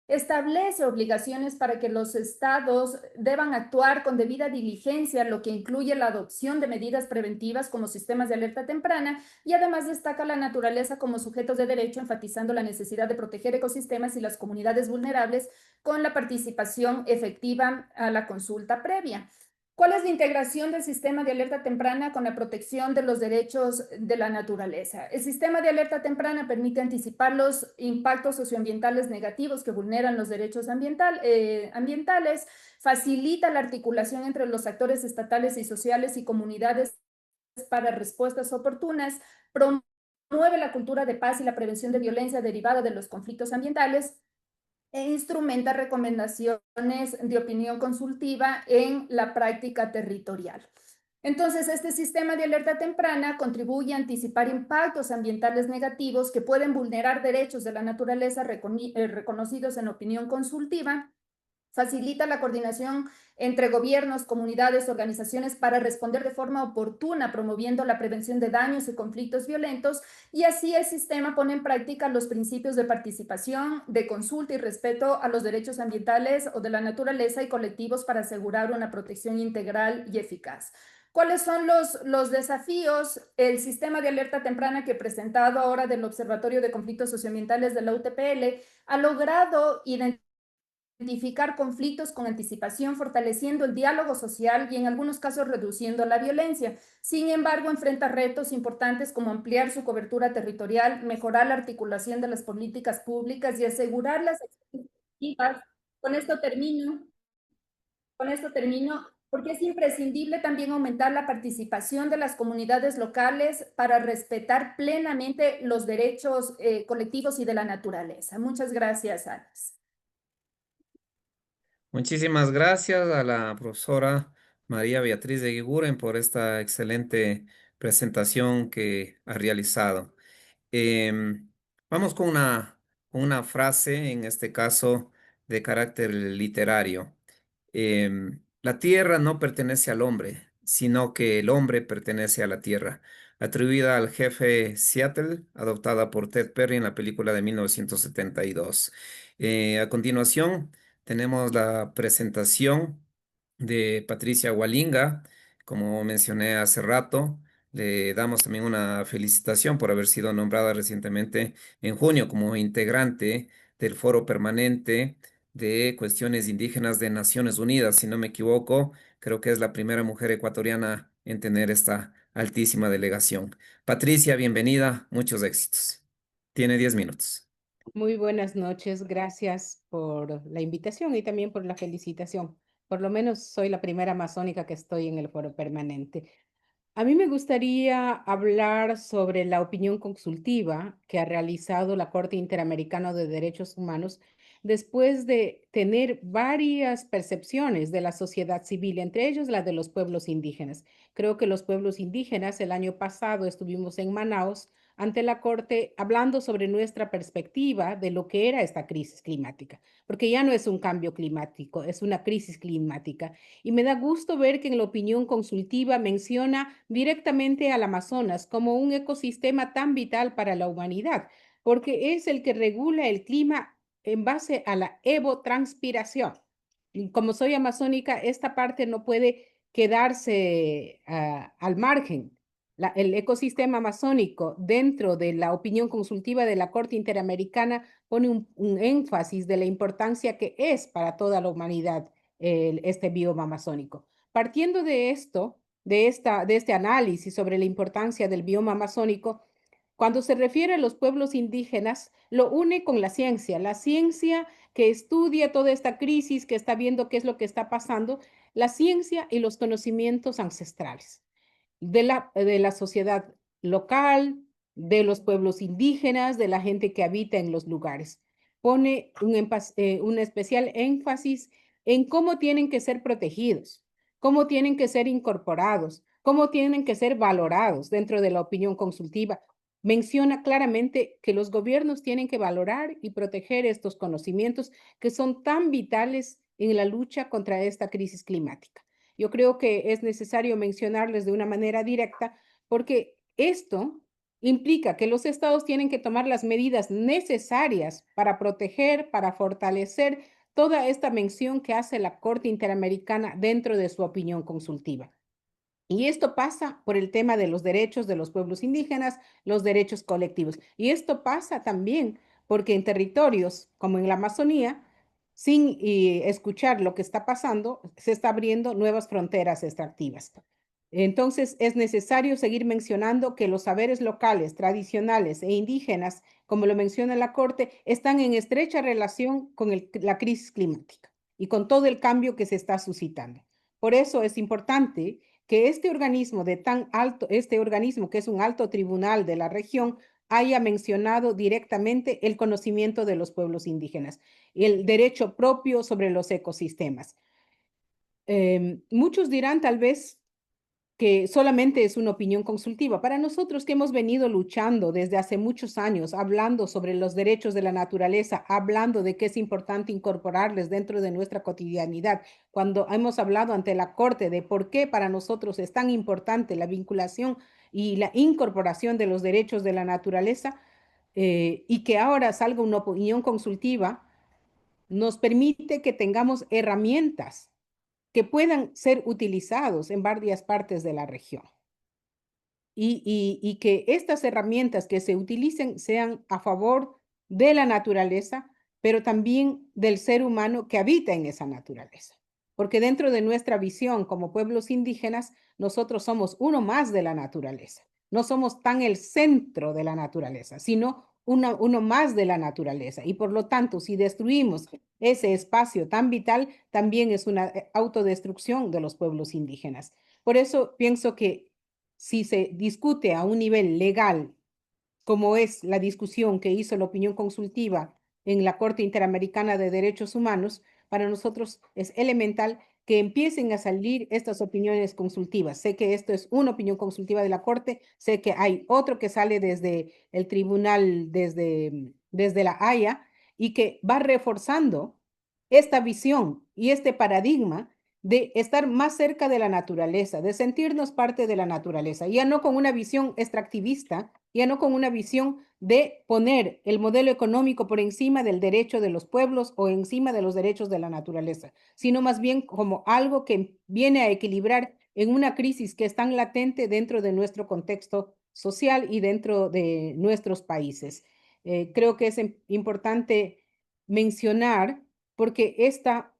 Establece obligaciones para que los estados deban actuar con debida diligencia, lo que incluye la adopción de medidas preventivas como sistemas de alerta temprana y además destaca la naturaleza como sujetos de derecho, enfatizando la necesidad de proteger ecosistemas y las comunidades vulnerables con la participación efectiva a la consulta previa. ¿Cuál es la integración del sistema de alerta temprana con la protección de los derechos de la naturaleza? El sistema de alerta temprana permite anticipar los impactos socioambientales negativos que vulneran los derechos ambientales, facilita la articulación entre los actores estatales y sociales y comunidades para respuestas oportunas, promueve la cultura de paz y la prevención de violencia derivada de los conflictos ambientales, e instrumenta recomendaciones de opinión consultiva en la práctica territorial. Entonces, este sistema de alerta temprana contribuye a anticipar impactos ambientales negativos que pueden vulnerar derechos de la naturaleza reconocidos en opinión consultiva, facilita la coordinación entre gobiernos, comunidades, organizaciones para responder de forma oportuna, promoviendo la prevención de daños y conflictos violentos, y así el sistema pone en práctica los principios de participación, de consulta y respeto a los derechos ambientales o de la naturaleza y colectivos para asegurar una protección integral y eficaz. ¿Cuáles son los desafíos? El sistema de alerta temprana que he presentado ahora del Observatorio de Conflictos Socioambientales de la UTPL ha logrado identificar conflictos con anticipación, fortaleciendo el diálogo social y en algunos casos reduciendo la violencia. Sin embargo, enfrenta retos importantes como ampliar su cobertura territorial, mejorar la articulación de las políticas públicas y asegurar las expectativas. Con esto termino. Con esto termino, porque es imprescindible también aumentar la participación de las comunidades locales para respetar plenamente los derechos colectivos y de la naturaleza. Muchas gracias, Alex. Muchísimas gracias a la profesora María Beatriz de Guiguren por esta excelente presentación que ha realizado. Em, Vamos con una frase, en este caso de carácter literario. La tierra no pertenece al hombre, sino que el hombre pertenece a la tierra. Atribuida al jefe Seattle, adoptada por Ted Perry en la película de 1972. A continuación, tenemos la presentación de Patricia Walinga, como mencioné hace rato. Le damos también una felicitación por haber sido nombrada recientemente en junio como integrante del Foro Permanente de Cuestiones Indígenas de Naciones Unidas. Si no me equivoco, creo que es la primera mujer ecuatoriana en tener esta altísima delegación. Patricia, bienvenida, muchos éxitos. Tiene 10 minutos. Muy buenas noches, gracias por la invitación y también por la felicitación. Por lo menos soy la primera amazónica que estoy en el foro permanente. A mí me gustaría hablar sobre la opinión consultiva que ha realizado la Corte Interamericana de Derechos Humanos después de tener varias percepciones de la sociedad civil, entre ellos la de los pueblos indígenas. Creo que los pueblos indígenas, el año pasado estuvimos en Manaos ante la Corte hablando sobre nuestra perspectiva de lo que era esta crisis climática, porque ya no es un cambio climático, es una crisis climática. Y me da gusto ver que en la opinión consultiva menciona directamente al Amazonas como un ecosistema tan vital para la humanidad, porque es el que regula el clima en base a la evotranspiración. Y como soy amazónica, esta parte no puede quedarse al margen. El ecosistema amazónico dentro de la opinión consultiva de la Corte Interamericana pone un énfasis de la importancia que es para toda la humanidad este bioma amazónico. Partiendo de esto, de este análisis sobre la importancia del bioma amazónico, cuando se refiere a los pueblos indígenas, lo une con la ciencia que estudia toda esta crisis, que está viendo qué es lo que está pasando, la ciencia y los conocimientos ancestrales de la sociedad local, de los pueblos indígenas, de la gente que habita en los lugares. Pone un especial énfasis en cómo tienen que ser protegidos, cómo tienen que ser incorporados, cómo tienen que ser valorados dentro de la opinión consultiva. Menciona claramente que los gobiernos tienen que valorar y proteger estos conocimientos que son tan vitales en la lucha contra esta crisis climática. Yo creo que es necesario mencionarles de una manera directa porque esto implica que los estados tienen que tomar las medidas necesarias para proteger, para fortalecer toda esta mención que hace la Corte Interamericana dentro de su opinión consultiva. Y esto pasa por el tema de los derechos de los pueblos indígenas, los derechos colectivos. Y esto pasa también porque en territorios como en la Amazonía, sin escuchar lo que está pasando, se está abriendo nuevas fronteras extractivas. Entonces, es necesario seguir mencionando que los saberes locales, tradicionales e indígenas, como lo menciona la Corte, están en estrecha relación con la crisis climática y con todo el cambio que se está suscitando. Por eso es importante que este organismo que es un alto tribunal de la región, haya mencionado directamente el conocimiento de los pueblos indígenas y el derecho propio sobre los ecosistemas. Muchos dirán tal vez que solamente es una opinión consultiva. Para nosotros que hemos venido luchando desde hace muchos años, hablando sobre los derechos de la naturaleza, hablando de que es importante incorporarles dentro de nuestra cotidianidad, cuando hemos hablado ante la Corte de por qué para nosotros es tan importante la vinculación y la incorporación de los derechos de la naturaleza, y que ahora salga una opinión consultiva, nos permite que tengamos herramientas que puedan ser utilizados en varias partes de la región. Y que estas herramientas que se utilicen sean a favor de la naturaleza, pero también del ser humano que habita en esa naturaleza. Porque dentro de nuestra visión como pueblos indígenas, nosotros somos uno más de la naturaleza. No somos tan el centro de la naturaleza, sino uno más de la naturaleza. Y por lo tanto, si destruimos ese espacio tan vital, también es una autodestrucción de los pueblos indígenas. Por eso pienso que si se discute a un nivel legal, como es la discusión que hizo la opinión consultiva en la Corte Interamericana de Derechos Humanos, para nosotros es elemental que empiecen a salir estas opiniones consultivas. Sé que esto es una opinión consultiva de la Corte, sé que hay otro que sale desde el tribunal, desde la Haya, y que va reforzando esta visión y este paradigma de estar más cerca de la naturaleza, de sentirnos parte de la naturaleza, ya no con una visión extractivista, ya no con una visión de poner el modelo económico por encima del derecho de los pueblos o encima de los derechos de la naturaleza, sino más bien como algo que viene a equilibrar en una crisis que es tan latente dentro de nuestro contexto social y dentro de nuestros países. Creo que es importante mencionar porque esta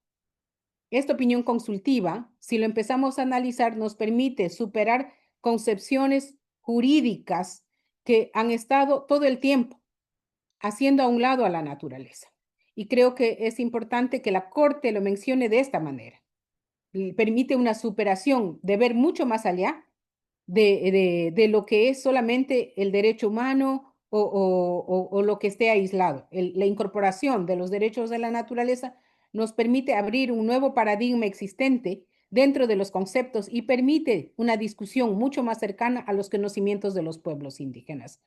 opinión consultiva, si lo empezamos a analizar, nos permite superar concepciones jurídicas que han estado todo el tiempo haciendo a un lado a la naturaleza. Y creo que es importante que la Corte lo mencione de esta manera. Permite una superación de ver mucho más allá de lo que es solamente el derecho humano o lo que esté aislado. La incorporación de los derechos de la naturaleza nos permite abrir un nuevo paradigma existente dentro de los conceptos y permite una discusión mucho más cercana a los conocimientos de los pueblos indígenas.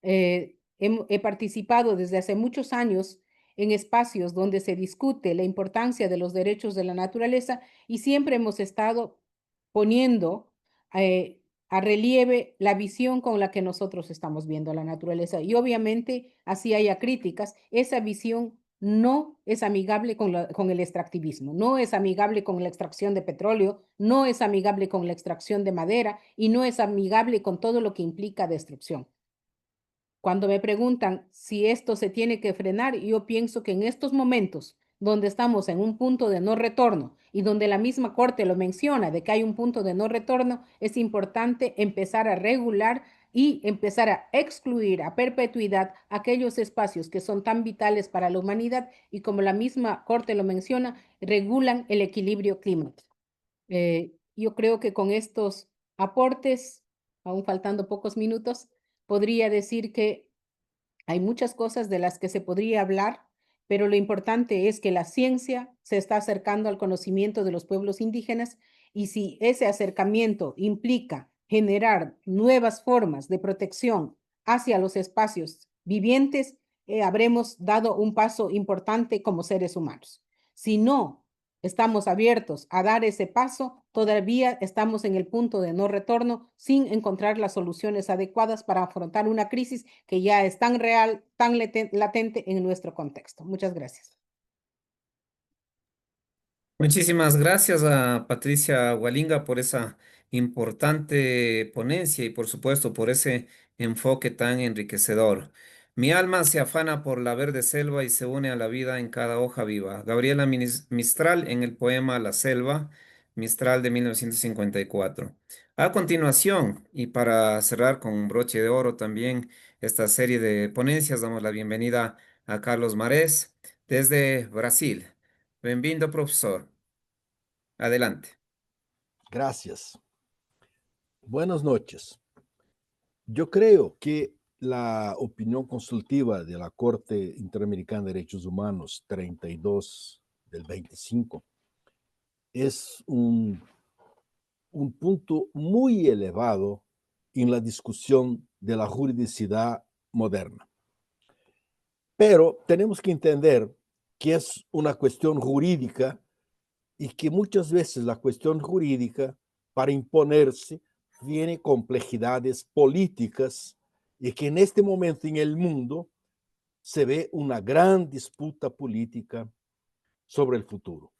He participado desde hace muchos años en espacios donde se discute la importancia de los derechos de la naturaleza y siempre hemos estado poniendo a relieve la visión con la que nosotros estamos viendo la naturaleza. Y obviamente, así haya críticas, esa visión no es amigable con el extractivismo, no es amigable con la extracción de petróleo, no es amigable con la extracción de madera y no es amigable con todo lo que implica destrucción. Cuando me preguntan si esto se tiene que frenar, yo pienso que en estos momentos donde estamos en un punto de no retorno y donde la misma Corte lo menciona de que hay un punto de no retorno, es importante empezar a regular y empezar a excluir a perpetuidad aquellos espacios que son tan vitales para la humanidad y como la misma Corte lo menciona, regulan el equilibrio climático. Yo creo que con estos aportes, aún faltando pocos minutos, podría decir que hay muchas cosas de las que se podría hablar, pero lo importante es que la ciencia se está acercando al conocimiento de los pueblos indígenas y si ese acercamiento implica generar nuevas formas de protección hacia los espacios vivientes, habremos dado un paso importante como seres humanos. Si no estamos abiertos a dar ese paso, todavía estamos en el punto de no retorno sin encontrar las soluciones adecuadas para afrontar una crisis que ya es tan real, tan latente en nuestro contexto. Muchas gracias. Muchísimas gracias a Patricia Hualinga por esa importante ponencia y por supuesto por ese enfoque tan enriquecedor. Mi alma se afana por la verde selva y se une a la vida en cada hoja viva. Gabriela Mistral en el poema La Selva, Mistral de 1954. A continuación, y para cerrar con un broche de oro también esta serie de ponencias, damos la bienvenida a Carlos Marés desde Brasil. Bienvenido, profesor. Adelante. Gracias. Buenas noches. Yo creo que la opinión consultiva de la Corte Interamericana de Derechos Humanos 32 del 25 es un un punto muy elevado en la discusión de la juridicidad moderna. Pero tenemos que entender que es una cuestión jurídica y que muchas veces la cuestión jurídica, para imponerse, tiene complejidades políticas y que en este momento en el mundo se ve una gran disputa política sobre el futuro.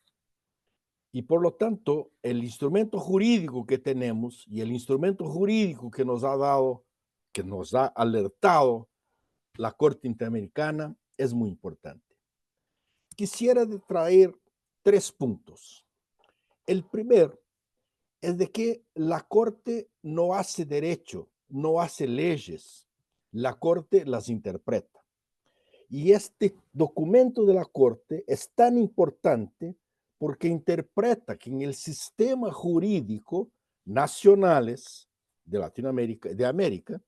Y por lo tanto, el instrumento jurídico que tenemos y el instrumento jurídico que nos ha dado, que nos ha alertado la Corte Interamericana es muy importante. Quisiera traer 3 puntos. El primero es de que la Corte no hace derecho, no hace leyes, la Corte las interpreta. Y este documento de la Corte es tan importante porque interpreta que en el sistema jurídico nacionales de Latinoamérica, de América,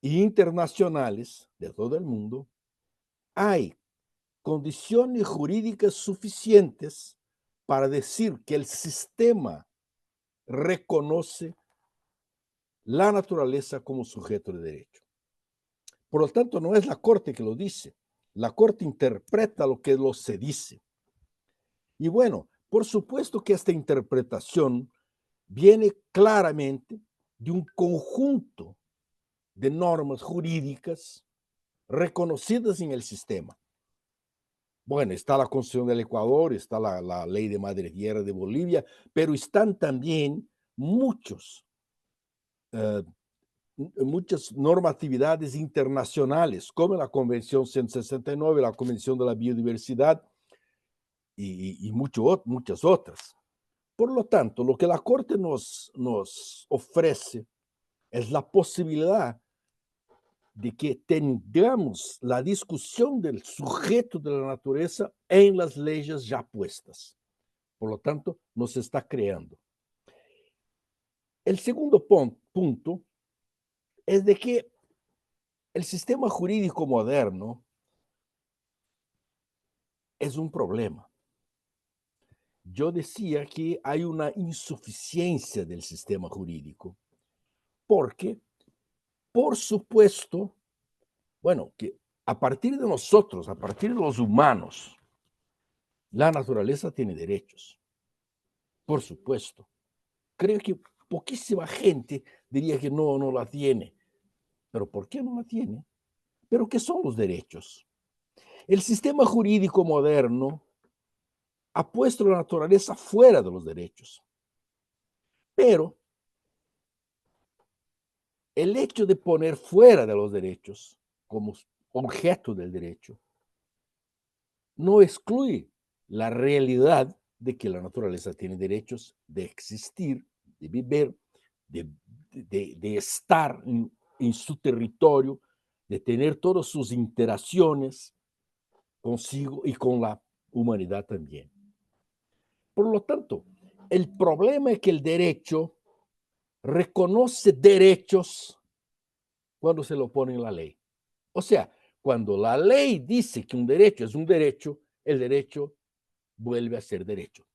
e internacionales de todo el mundo, hay condiciones jurídicas suficientes para decir que el sistema reconoce la naturaleza como sujeto de derecho. Por lo tanto, no es la Corte que lo dice. La Corte interpreta lo que se dice. Y bueno, por supuesto que esta interpretación viene claramente de un conjunto de normas jurídicas reconocidas en el sistema. Bueno, está la Constitución del Ecuador, está la Ley de Madre Tierra de Bolivia, pero están también muchas normatividades internacionales, como la Convención 169, la Convención de la Biodiversidad y muchas otras. Por lo tanto, lo que la Corte nos ofrece es la posibilidad de que tengamos la discusión del sujeto de la naturaleza en las leyes ya puestas. Por lo tanto, nos está creando. El segundo punto es de que el sistema jurídico moderno es un problema. Yo decía que hay una insuficiencia del sistema jurídico, porque, por supuesto, bueno, que a partir de nosotros, a partir de los humanos, la naturaleza tiene derechos, por supuesto. Creo que poquísima gente diría que no la tiene. ¿Pero por qué no la tiene? ¿Pero qué son los derechos? El sistema jurídico moderno ha puesto la naturaleza fuera de los derechos. Pero el hecho de poner fuera de los derechos como objeto del derecho no excluye la realidad de que la naturaleza tiene derechos de existir, de vivir, de estar en su territorio, de tener todas sus interacciones consigo y con la humanidad también. Por lo tanto, el problema es que el derecho reconoce derechos cuando se lo pone en la ley. O sea, cuando la ley dice que un derecho es un derecho, el derecho vuelve a ser derecho.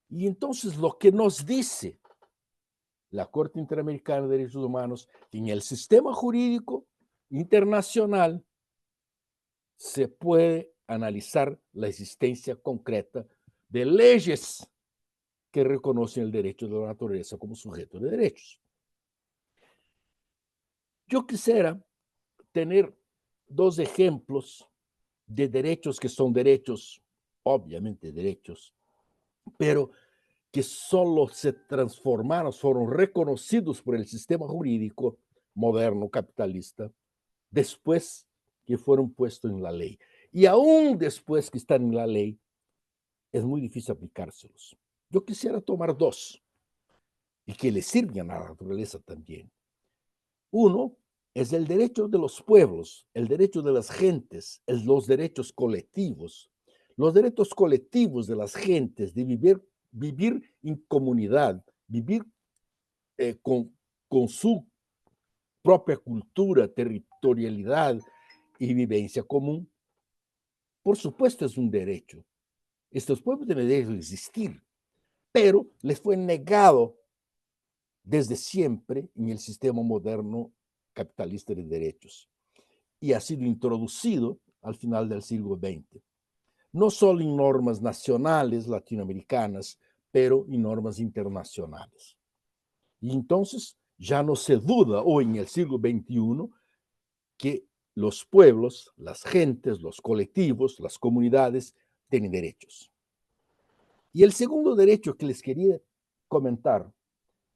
Y entonces lo que nos dice la Corte Interamericana de Derechos Humanos, en el sistema jurídico internacional se puede analizar la existencia concreta de leyes que reconocen el derecho de la naturaleza como sujeto de derechos. Yo quisiera tener 2 ejemplos de derechos que son derechos, obviamente derechos, pero que solo se transformaron, fueron reconocidos por el sistema jurídico moderno capitalista después que fueron puestos en la ley. Y aún después que están en la ley, es muy difícil aplicárselos. Yo quisiera tomar 2 y que le sirvan a la naturaleza también. Uno es el derecho de los pueblos, el derecho de las gentes, los derechos colectivos. Los derechos colectivos de las gentes de vivir en comunidad, vivir con su propia cultura, territorialidad y vivencia común, por supuesto es un derecho. Estos pueblos deben de existir, pero les fue negado desde siempre en el sistema moderno capitalista de derechos y ha sido introducido al final del siglo XX, no solo en normas nacionales latinoamericanas, pero en normas internacionales. Y entonces ya no se duda hoy en el siglo XXI que los pueblos, las gentes, los colectivos, las comunidades tienen derechos. Y el segundo derecho que les quería comentar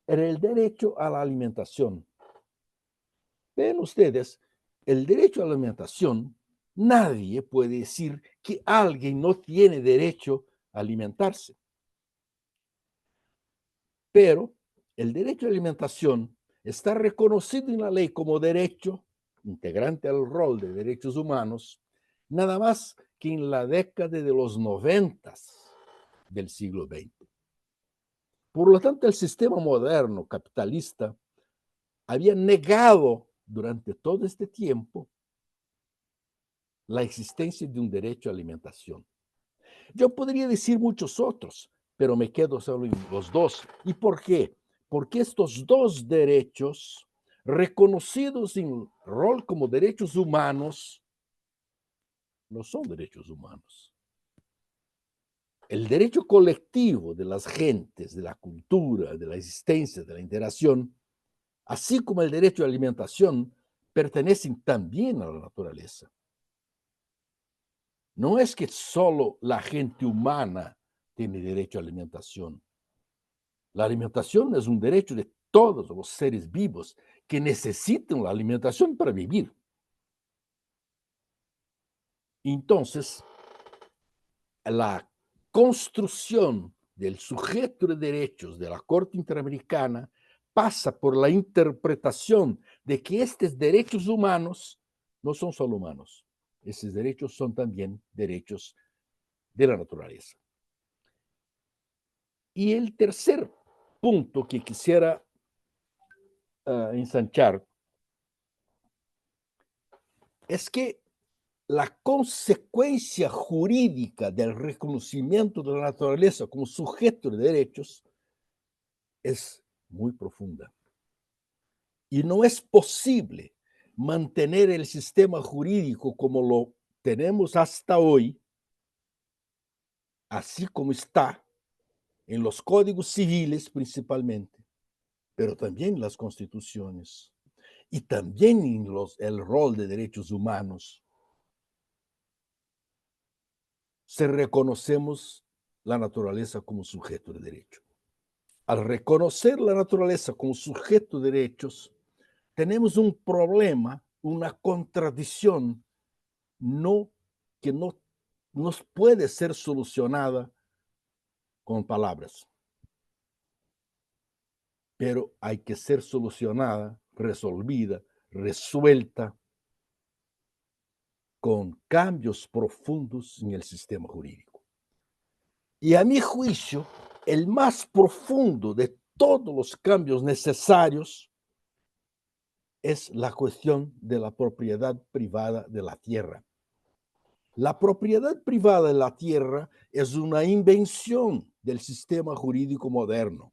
era el derecho a la alimentación. Ven ustedes, el derecho a la alimentación, nadie puede decir que alguien no tiene derecho a alimentarse. Pero el derecho a la alimentación está reconocido en la ley como derecho integrante al rol de derechos humanos, nada más que en la década de los 90 del siglo XX. Por lo tanto, el sistema moderno capitalista había negado durante todo este tiempo la existencia de un derecho a alimentación. Yo podría decir muchos otros, pero me quedo solo en los dos. ¿Y por qué? Porque estos dos derechos, reconocidos en rol como derechos humanos, no son derechos humanos. El derecho colectivo de las gentes, de la cultura, de la existencia, de la interacción, así como el derecho a la alimentación, pertenecen también a la naturaleza. No es que solo la gente humana tiene derecho a alimentación. La alimentación es un derecho de todos los seres vivos que necesitan la alimentación para vivir. Entonces, la construcción del sujeto de derechos de la Corte Interamericana pasa por la interpretación de que estos derechos humanos no son solo humanos. Esos derechos son también derechos de la naturaleza. Y el tercer punto que quisiera ensanchar es que la consecuencia jurídica del reconocimiento de la naturaleza como sujeto de derechos es muy profunda. Y no es posible mantener el sistema jurídico como lo tenemos hasta hoy, así como está en los códigos civiles principalmente, pero también en las constituciones y también en el rol de derechos humanos. Si reconocemos la naturaleza como sujeto de derecho. Al reconocer la naturaleza como sujeto de derechos, tenemos un problema, una contradicción que no nos puede ser solucionada con palabras, pero hay que ser solucionada, resolvida, resuelta con cambios profundos en el sistema jurídico. Y a mi juicio, el más profundo de todos los cambios necesarios es la cuestión de la propiedad privada de la tierra. La propiedad privada de la tierra es una invención del sistema jurídico moderno.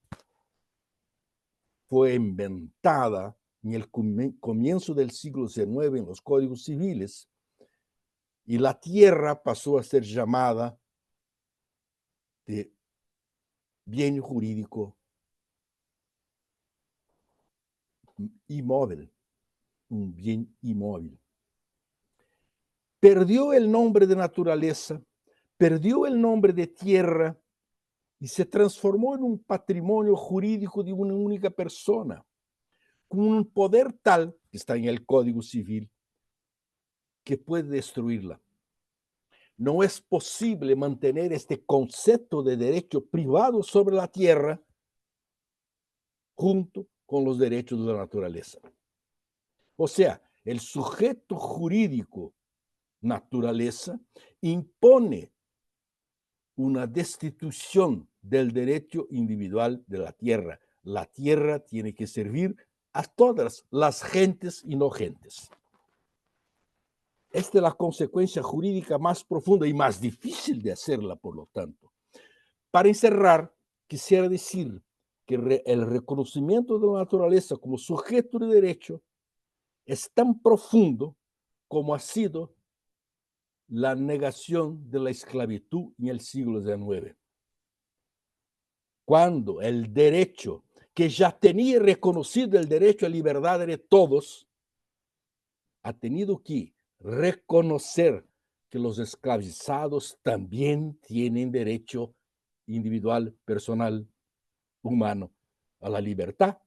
Fue inventada en el comienzo del siglo XIX en los códigos civiles y la tierra pasó a ser llamada de bien jurídico inmóvil, un bien inmóvil. Perdió el nombre de naturaleza, perdió el nombre de tierra y se transformó en un patrimonio jurídico de una única persona, con un poder tal, que está en el Código Civil, que puede destruirla. No es posible mantener este concepto de derecho privado sobre la tierra junto con los derechos de la naturaleza. O sea, el sujeto jurídico naturaleza impone una destitución del derecho individual de la tierra. La tierra tiene que servir a todas las gentes y no gentes. Esta es la consecuencia jurídica más profunda y más difícil de hacerla, por lo tanto. Para encerrar, quisiera decir que el reconocimiento de la naturaleza como sujeto de derecho es tan profundo como ha sido la negación de la esclavitud en el siglo XIX. Cuando el derecho, que ya tenía reconocido el derecho a libertad de todos, ha tenido que reconocer que los esclavizados también tienen derecho individual, personal, humano a la libertad.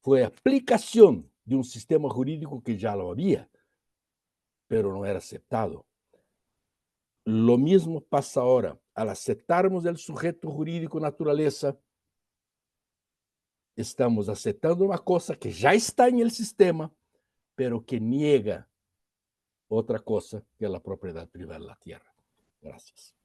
Fue aplicación de un sistema jurídico que ya lo había, pero no era aceptado. Lo mismo pasa ahora. Al aceptarmos el sujeto jurídico naturaleza, estamos aceptando una cosa que ya está en el sistema, pero que niega otra cosa que es la propiedad privada de la tierra. Gracias.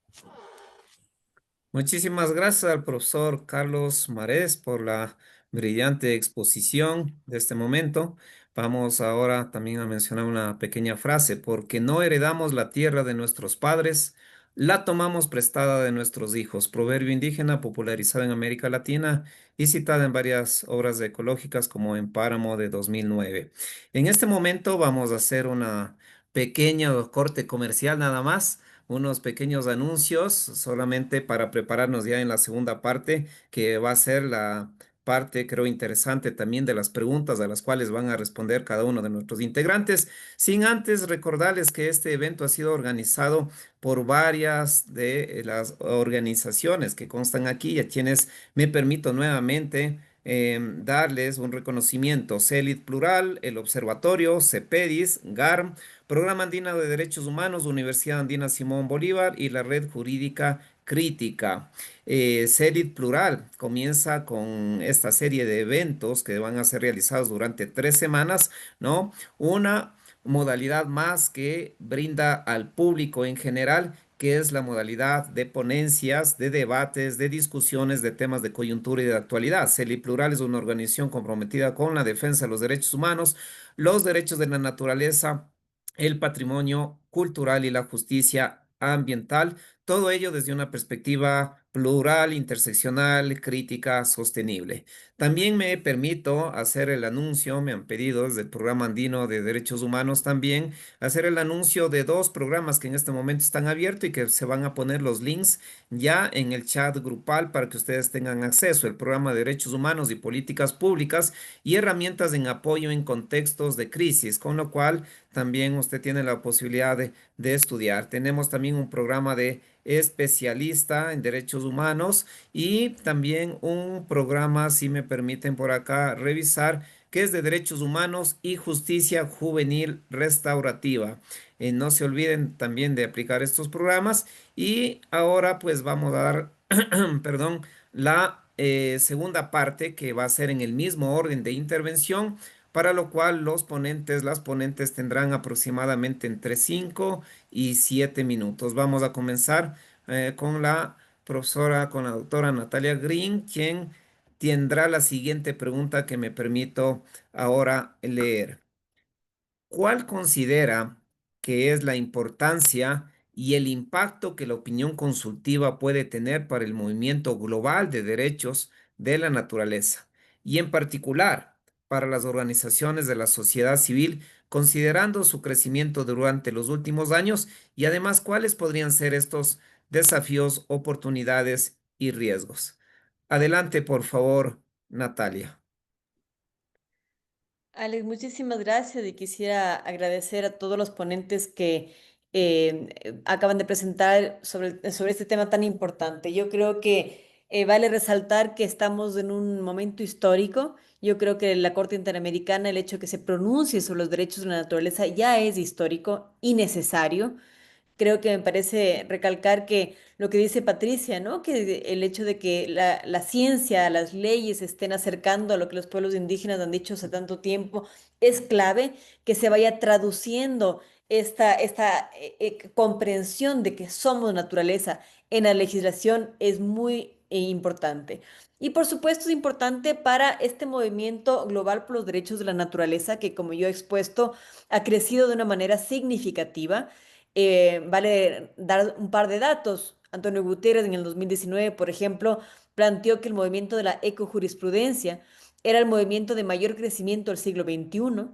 Muchísimas gracias al profesor Carlos Marés por la brillante exposición de este momento. Vamos ahora también a mencionar una pequeña frase, porque no heredamos la tierra de nuestros padres, la tomamos prestada de nuestros hijos. Proverbio indígena popularizado en América Latina y citada en varias obras ecológicas como en Páramo de 2009. En este momento vamos a hacer una pequeña corte comercial nada más, unos pequeños anuncios solamente para prepararnos ya en la segunda parte, que va a ser la parte, creo, interesante también de las preguntas a las cuales van a responder cada uno de nuestros integrantes, sin antes recordarles que este evento ha sido organizado por varias de las organizaciones que constan aquí, y a quienes me permito nuevamente darles un reconocimiento: CELID Plural, el Observatorio, CEPEDIS, GARM, Programa Andino de Derechos Humanos, Universidad Andina Simón Bolívar y la Red Jurídica Crítica. CELID Plural comienza con esta serie de eventos que van a ser realizados durante 3 semanas, ¿no? Una modalidad más que brinda al público en general, que es la modalidad de ponencias, de debates, de discusiones de temas de coyuntura y de actualidad. CELID Plural es una organización comprometida con la defensa de los derechos humanos, los derechos de la naturaleza, el patrimonio cultural y la justicia ambiental, todo ello desde una perspectiva plural, interseccional, crítica, sostenible. También me permito hacer el anuncio, me han pedido desde el Programa Andino de Derechos Humanos también, hacer el anuncio de 2 programas que en este momento están abiertos y que se van a poner los links ya en el chat grupal para que ustedes tengan acceso: el Programa de Derechos Humanos y Políticas Públicas y herramientas en apoyo en contextos de crisis, con lo cual también usted tiene la posibilidad de estudiar. Tenemos también un programa de especialista en derechos humanos y también un programa, si me permiten por acá revisar, que es de derechos humanos y justicia juvenil restaurativa. No se olviden también de aplicar estos programas, y ahora pues vamos a dar, perdón, la segunda parte, que va a ser en el mismo orden de intervención, para lo cual las ponentes tendrán aproximadamente entre 5 y 7 minutos. Vamos a comenzar con la doctora Natalia Green, quien tendrá la siguiente pregunta que me permito ahora leer. ¿Cuál considera que es la importancia y el impacto que la opinión consultiva puede tener para el movimiento global de derechos de la naturaleza, y en particular para las organizaciones de la sociedad civil, considerando su crecimiento durante los últimos años, y además cuáles podrían ser estos desafíos, oportunidades y riesgos? Adelante, por favor, Natalia. Alex, muchísimas gracias y quisiera agradecer a todos los ponentes que acaban de presentar sobre este tema tan importante. Yo creo que vale resaltar que estamos en un momento histórico. Yo creo que la Corte Interamericana, el hecho de que se pronuncie sobre los derechos de la naturaleza ya es histórico y necesario. Creo que me parece recalcar que lo que dice Patricia, ¿no? Que el hecho de que la ciencia, las leyes se estén acercando a lo que los pueblos indígenas han dicho hace tanto tiempo, es clave que se vaya traduciendo esta comprensión de que somos naturaleza en la legislación es muy importante. Y por supuesto es importante para este movimiento global por los derechos de la naturaleza, que como yo he expuesto, ha crecido de una manera significativa. Vale dar un par de datos. Antonio Guterres en el 2019, por ejemplo, planteó que el movimiento de la ecojurisprudencia era el movimiento de mayor crecimiento del siglo XXI.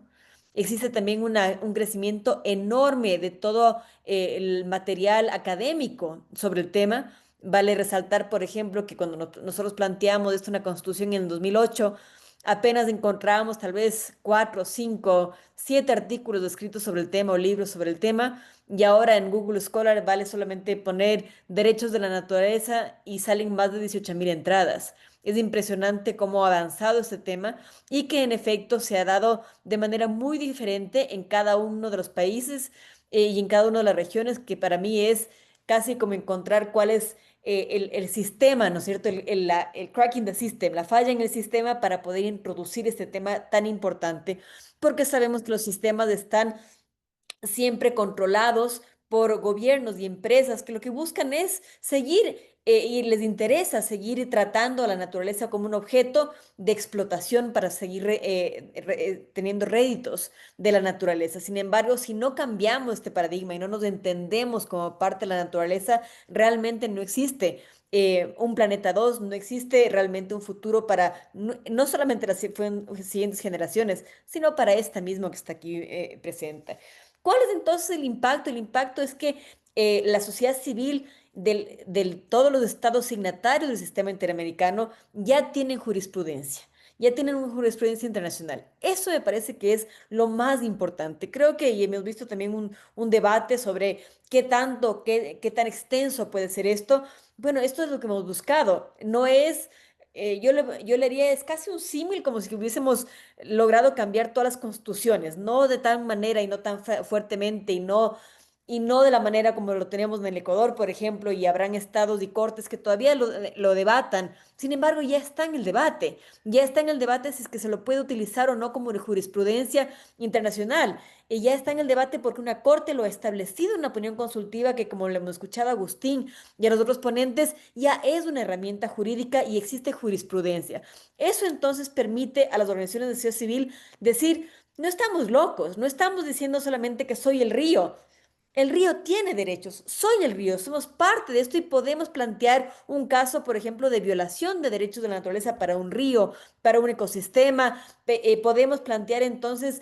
Existe también un crecimiento enorme de todo el material académico sobre el tema. Vale resaltar, por ejemplo, que cuando nosotros planteamos esto, una constitución en el 2008, apenas encontrábamos tal vez 4, 5, 7 artículos escritos sobre el tema o libros sobre el tema. Y ahora en Google Scholar vale solamente poner derechos de la naturaleza y salen más de 18.000 entradas. Es impresionante cómo ha avanzado este tema y que en efecto se ha dado de manera muy diferente en cada uno de los países y en cada una de las regiones, que para mí es casi como encontrar cuál es el sistema, ¿no es cierto? El cracking the system, la falla en el sistema para poder introducir este tema tan importante, porque sabemos que los sistemas están siempre controlados por gobiernos y empresas que lo que buscan es seguir y les interesa seguir tratando a la naturaleza como un objeto de explotación para seguir teniendo réditos de la naturaleza. Sin embargo, si no cambiamos este paradigma y no nos entendemos como parte de la naturaleza, realmente no existe un planeta 2, no existe realmente un futuro para no solamente las siguientes generaciones, sino para esta misma que está aquí presente. ¿Cuál es entonces el impacto? El impacto es que la sociedad civil todos los estados signatarios del sistema interamericano ya tienen jurisprudencia, ya tienen una jurisprudencia internacional. Eso me parece que es lo más importante. Creo que y hemos visto también un debate sobre qué tanto, qué tan extenso puede ser esto. Bueno, esto es lo que hemos buscado. No es... yo le haría, es casi un símil como si hubiésemos logrado cambiar todas las constituciones, no de tal manera y no tan fuertemente y no de la manera como lo tenemos en el Ecuador, por ejemplo, y habrán estados y cortes que todavía lo debatan. Sin embargo, ya está en el debate si es que se lo puede utilizar o no como jurisprudencia internacional. Y ya está en el debate porque una corte lo ha establecido en una opinión consultiva que, como le hemos escuchado a Agustín y a los otros ponentes, ya es una herramienta jurídica y existe jurisprudencia. Eso entonces permite a las organizaciones de sociedad civil decir, no estamos locos, no estamos diciendo solamente que soy el río. El río tiene derechos, soy el río, somos parte de esto y podemos plantear un caso, por ejemplo, de violación de derechos de la naturaleza para un río, para un ecosistema. Podemos plantear entonces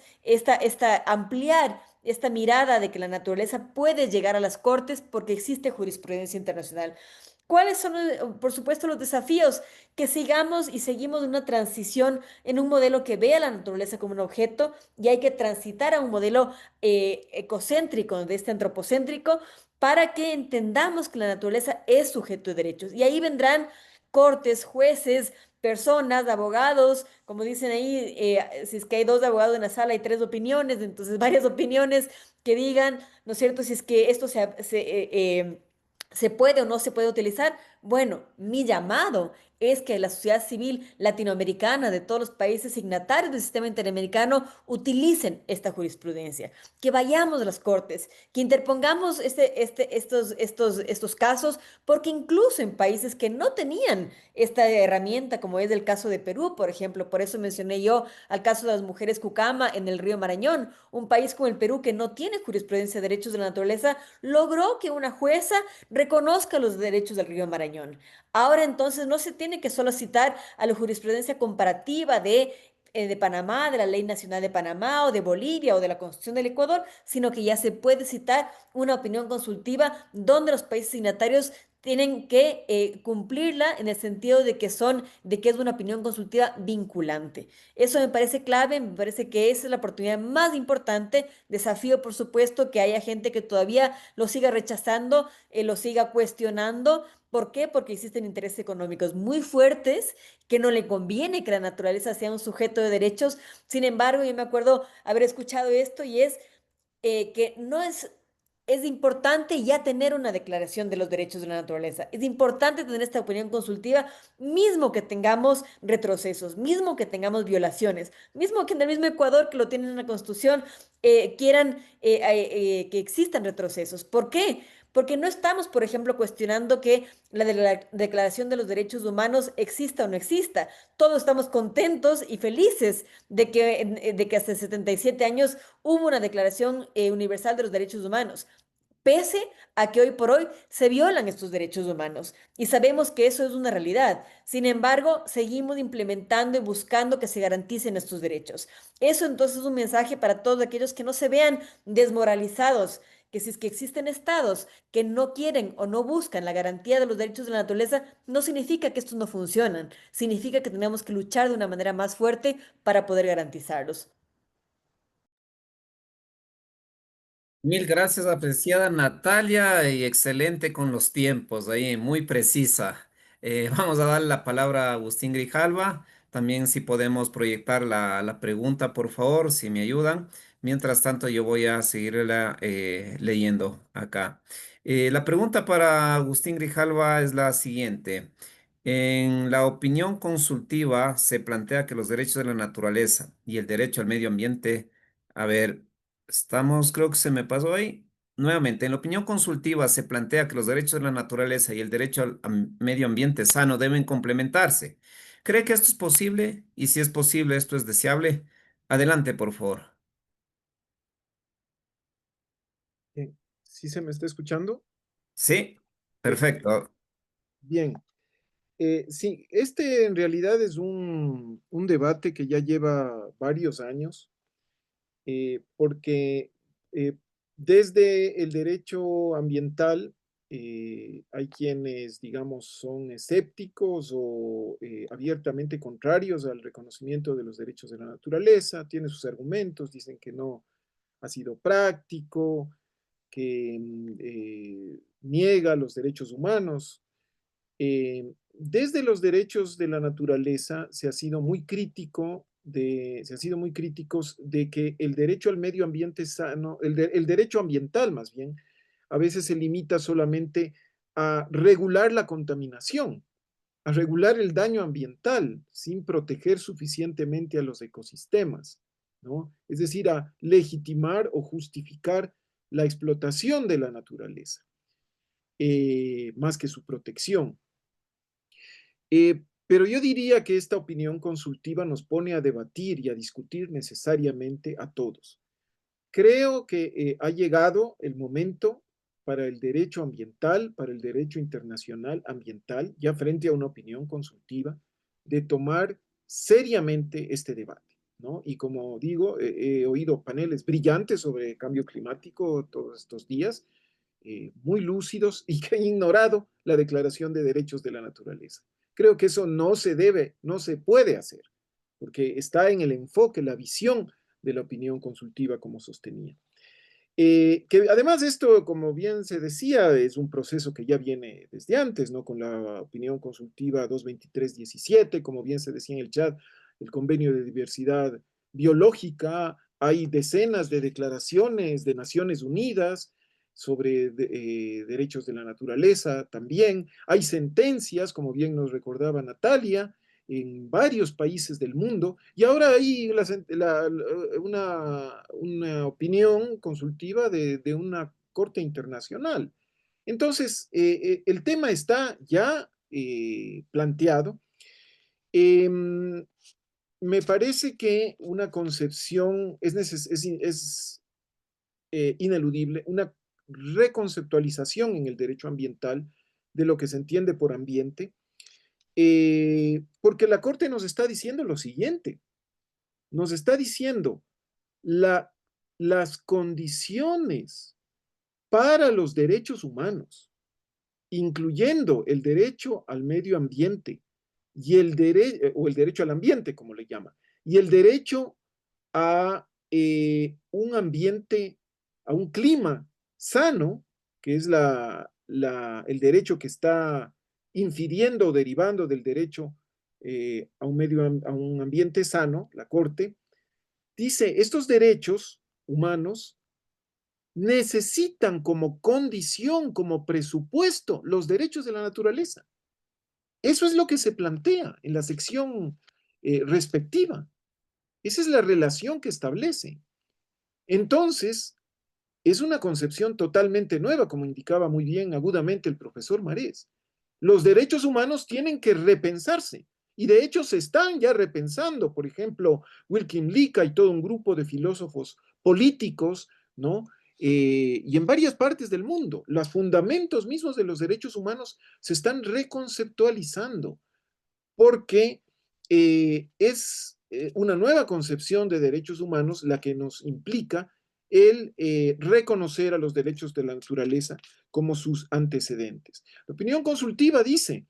ampliar esta mirada de que la naturaleza puede llegar a las cortes porque existe jurisprudencia internacional. ¿Cuáles son, por supuesto, los desafíos? Que sigamos y seguimos una transición en un modelo que vea la naturaleza como un objeto y hay que transitar a un modelo ecocéntrico, de este antropocéntrico, para que entendamos que la naturaleza es sujeto de derechos. Y ahí vendrán cortes, jueces, personas, abogados, como dicen ahí, si es que hay dos abogados en la sala, hay tres opiniones, entonces varias opiniones que digan, ¿no es cierto?, si es que esto se puede o no se puede utilizar. Bueno, mi llamado es que la sociedad civil latinoamericana de todos los países signatarios del sistema interamericano utilicen esta jurisprudencia, que vayamos a las cortes, que interpongamos estos casos, porque incluso en países que no tenían esta herramienta, como es el caso de Perú, por ejemplo, por eso mencioné yo al caso de las mujeres Cucama en el río Marañón, un país como el Perú que no tiene jurisprudencia de derechos de la naturaleza, logró que una jueza reconozca los derechos del río Marañón. Ahora entonces no se tiene que solo citar a la jurisprudencia comparativa de Panamá, de la Ley Nacional de Panamá o de Bolivia o de la Constitución del Ecuador, sino que ya se puede citar una opinión consultiva donde los países signatarios tienen que cumplirla en el sentido de que es una opinión consultiva vinculante. Eso me parece clave, me parece que esa es la oportunidad más importante. Desafío, por supuesto, que haya gente que todavía lo siga rechazando, lo siga cuestionando. ¿Por qué? Porque existen intereses económicos muy fuertes que no le conviene que la naturaleza sea un sujeto de derechos. Sin embargo, yo me acuerdo haber escuchado esto y es que no es importante ya tener una declaración de los derechos de la naturaleza. Es importante tener esta opinión consultiva, mismo que tengamos retrocesos, mismo que tengamos violaciones, mismo que en el mismo Ecuador, que lo tienen en la Constitución, quieran que existan retrocesos. ¿Por qué? Porque no estamos, por ejemplo, cuestionando que la Declaración de los Derechos Humanos exista o no exista. Todos estamos contentos y felices de que hace 77 años hubo una Declaración Universal de los Derechos Humanos. pese a que hoy por hoy se violan estos derechos humanos. Y sabemos que eso es una realidad. Sin embargo, seguimos implementando y buscando que se garanticen estos derechos. Eso entonces es un mensaje para todos aquellos que no se vean desmoralizados, que si es que existen estados que no quieren o no buscan la garantía de los derechos de la naturaleza, no significa que estos no funcionan, significa que tenemos que luchar de una manera más fuerte para poder garantizarlos. Mil gracias, apreciada Natalia, y excelente con los tiempos, ahí muy precisa. Vamos a darle la palabra a Agustín Grijalva. También si podemos proyectar la pregunta, por favor, si me ayudan. Mientras tanto, yo voy a seguirla leyendo acá. La pregunta para Agustín Grijalva es la siguiente. En la opinión consultiva se plantea que los derechos de la naturaleza y el derecho al medio ambiente, a ver, estamos, creo que se me pasó ahí. Nuevamente, en la opinión consultiva se plantea que los derechos de la naturaleza y el derecho al medio ambiente sano deben complementarse. ¿Cree que esto es posible? Y si es posible, esto es deseable. Adelante, por favor. ¿Sí se me está escuchando? Sí, Perfecto. perfecto. Bien. Sí, este en realidad es un debate que ya lleva varios años, porque eh, desde el derecho ambiental hay quienes, digamos, son escépticos o abiertamente contrarios al reconocimiento de los derechos de la naturaleza, tienen sus argumentos, dicen que no ha sido práctico, que niega los derechos humanos. Desde los derechos de la naturaleza se ha sido muy crítico se ha sido muy críticos de que el derecho al medio ambiente sano, el derecho ambiental más bien, a veces se limita solamente a regular la contaminación, a regular el daño ambiental sin proteger suficientemente a los ecosistemas, ¿no? Es decir, a legitimar o justificar la explotación de la naturaleza, más que su protección. Pero yo diría que esta opinión consultiva nos pone a debatir y a discutir necesariamente a todos. Creo que ha llegado el momento para el derecho ambiental, para el derecho internacional ambiental, ya frente a una opinión consultiva, de tomar seriamente este debate, ¿no? Y como digo, he oído paneles brillantes sobre cambio climático todos estos días, muy lúcidos y que han ignorado la Declaración de Derechos de la Naturaleza. Creo que eso no se debe, no se puede hacer, porque está en el enfoque, la visión de la opinión consultiva como sostenía. Que además esto, como bien se decía, es un proceso que ya viene desde antes, ¿no? Con la opinión consultiva 223-17, como bien se decía en el chat, el convenio de diversidad biológica, hay decenas de declaraciones de Naciones Unidas sobre derechos de la naturaleza también, hay sentencias, como bien nos recordaba Natalia, en varios países del mundo, y ahora hay una opinión consultiva de una corte internacional. Entonces, el tema está ya planteado. Me parece que una concepción es ineludible, una reconceptualización en el derecho ambiental de lo que se entiende por ambiente, porque la Corte nos está diciendo lo siguiente, nos está diciendo las condiciones para los derechos humanos, incluyendo el derecho al medio ambiente y o el derecho al ambiente, como le llama, y el derecho a un ambiente, a un clima sano, que es el derecho que está infiriendo o derivando del derecho a un ambiente sano, la Corte, dice, estos derechos humanos necesitan como condición, como presupuesto, los derechos de la naturaleza. Eso es lo que se plantea en la sección respectiva. Esa es la relación que establece. Entonces, es una concepción totalmente nueva, como indicaba muy bien agudamente el profesor Marés. Los derechos humanos tienen que repensarse, y de hecho se están ya repensando. Por ejemplo, Wilkin Lica y todo un grupo de filósofos políticos, ¿no? y en varias partes del mundo. Los fundamentos mismos de los derechos humanos se están reconceptualizando porque es una nueva concepción de derechos humanos la que nos implica el reconocer a los derechos de la naturaleza como sus antecedentes. La opinión consultiva dice,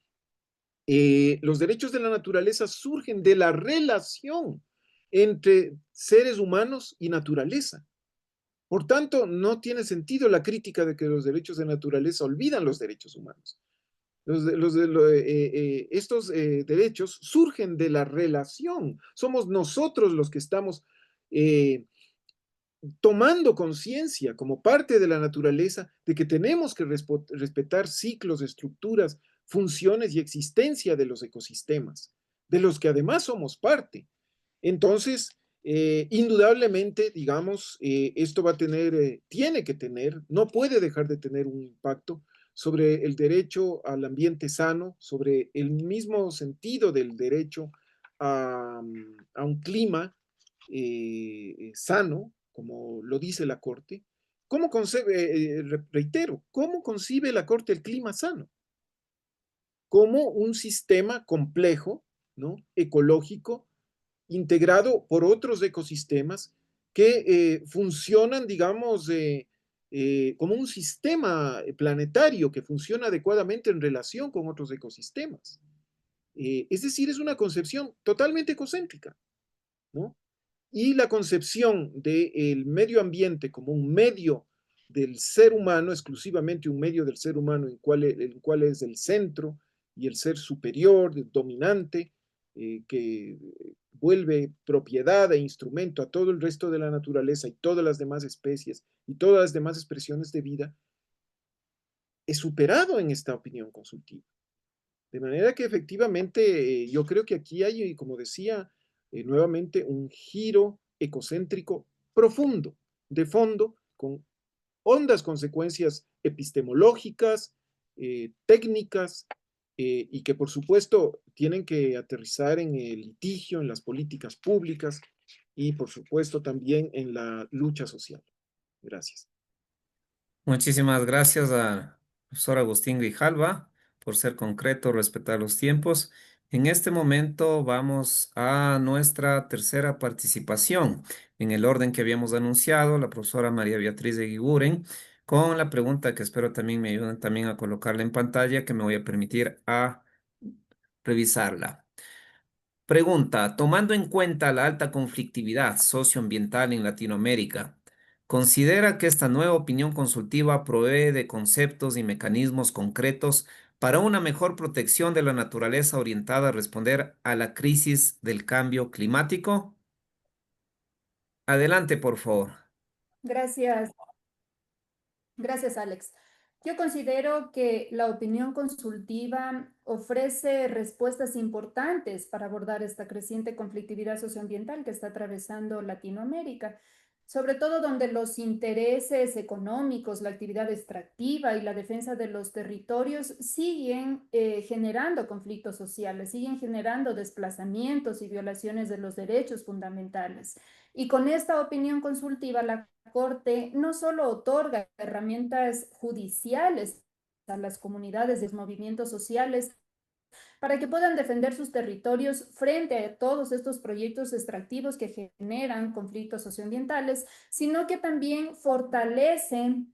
los derechos de la naturaleza surgen de la relación entre seres humanos y naturaleza. Por tanto, no tiene sentido la crítica de que los derechos de naturaleza olvidan los derechos humanos. Estos derechos surgen de la relación. Somos nosotros los que estamos tomando conciencia como parte de la naturaleza de que tenemos que respetar ciclos, estructuras, funciones y existencia de los ecosistemas, de los que además somos parte. Entonces, indudablemente, digamos, esto va a tener, tiene que tener, no puede dejar de tener un impacto sobre el derecho al ambiente sano, sobre el mismo sentido del derecho a un clima sano, como lo dice la Corte. ¿Cómo concibe, reitero, cómo concibe la Corte el clima sano? Como un sistema complejo, ¿no? Ecológico, integrado por otros ecosistemas que funcionan, digamos, como un sistema planetario que funciona adecuadamente en relación con otros ecosistemas. Es decir, es una concepción totalmente ecocéntrica, ¿no? Y la concepción del medio ambiente como un medio del ser humano, exclusivamente un medio del ser humano en cual es el centro y el ser superior, el dominante, que vuelve propiedad e instrumento a todo el resto de la naturaleza y todas las demás especies y todas las demás expresiones de vida, es superado en esta opinión consultiva. De manera que efectivamente yo creo que aquí hay, como decía, nuevamente un giro ecocéntrico profundo, de fondo, con hondas consecuencias epistemológicas, técnicas, y que por supuesto tienen que aterrizar en el litigio, en las políticas públicas y por supuesto también en la lucha social. Gracias. Muchísimas gracias al profesor Agustín Grijalva por ser concreto, respetar los tiempos. En este momento vamos a nuestra tercera participación. En el orden que habíamos anunciado, la profesora María Beatriz de Guiguren, con la pregunta que espero también me ayuden también a colocarla en pantalla, que me voy a permitir a revisarla. Pregunta, tomando en cuenta la alta conflictividad socioambiental en Latinoamérica, ¿considera que esta nueva opinión consultiva provee de conceptos y mecanismos concretos para una mejor protección de la naturaleza orientada a responder a la crisis del cambio climático? Adelante, por favor. Gracias. Gracias, Alex. Yo considero que la opinión consultiva ofrece respuestas importantes para abordar esta creciente conflictividad socioambiental que está atravesando Latinoamérica, sobre todo donde los intereses económicos, la actividad extractiva y la defensa de los territorios siguen generando conflictos sociales, siguen generando desplazamientos y violaciones de los derechos fundamentales. Y con esta opinión consultiva, la Corte no solo otorga herramientas judiciales a las comunidades y los movimientos sociales para que puedan defender sus territorios frente a todos estos proyectos extractivos que generan conflictos socioambientales, sino que también fortalecen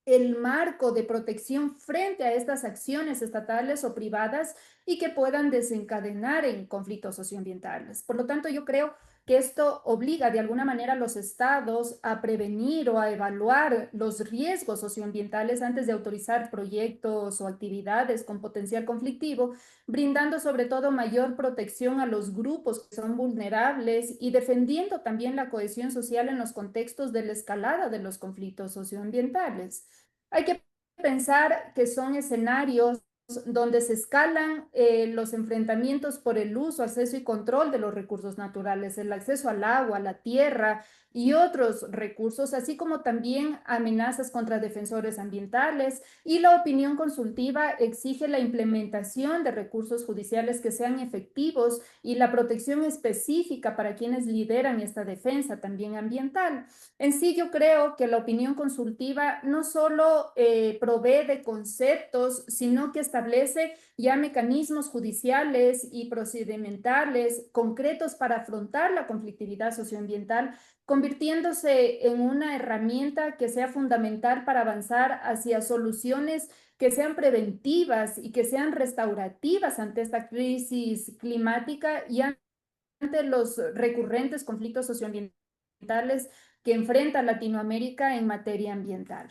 el marco de protección frente a estas acciones estatales o privadas y que puedan desencadenar en conflictos socioambientales. Por lo tanto, yo creo que esto obliga de alguna manera a los estados a prevenir o a evaluar los riesgos socioambientales antes de autorizar proyectos o actividades con potencial conflictivo, brindando sobre todo mayor protección a los grupos que son vulnerables y defendiendo también la cohesión social en los contextos de la escalada de los conflictos socioambientales. Hay que pensar que son escenarios donde se escalan los enfrentamientos por el uso, acceso y control de los recursos naturales, el acceso al agua, a la tierra y otros recursos, así como también amenazas contra defensores ambientales, y la opinión consultiva exige la implementación de recursos judiciales que sean efectivos y la protección específica para quienes lideran esta defensa también ambiental. En sí, yo creo que la opinión consultiva no solo provee de conceptos, sino que establece ya mecanismos judiciales y procedimentales concretos para afrontar la conflictividad socioambiental, convirtiéndose en una herramienta que sea fundamental para avanzar hacia soluciones que sean preventivas y que sean restaurativas ante esta crisis climática y ante los recurrentes conflictos socioambientales que enfrenta Latinoamérica en materia ambiental.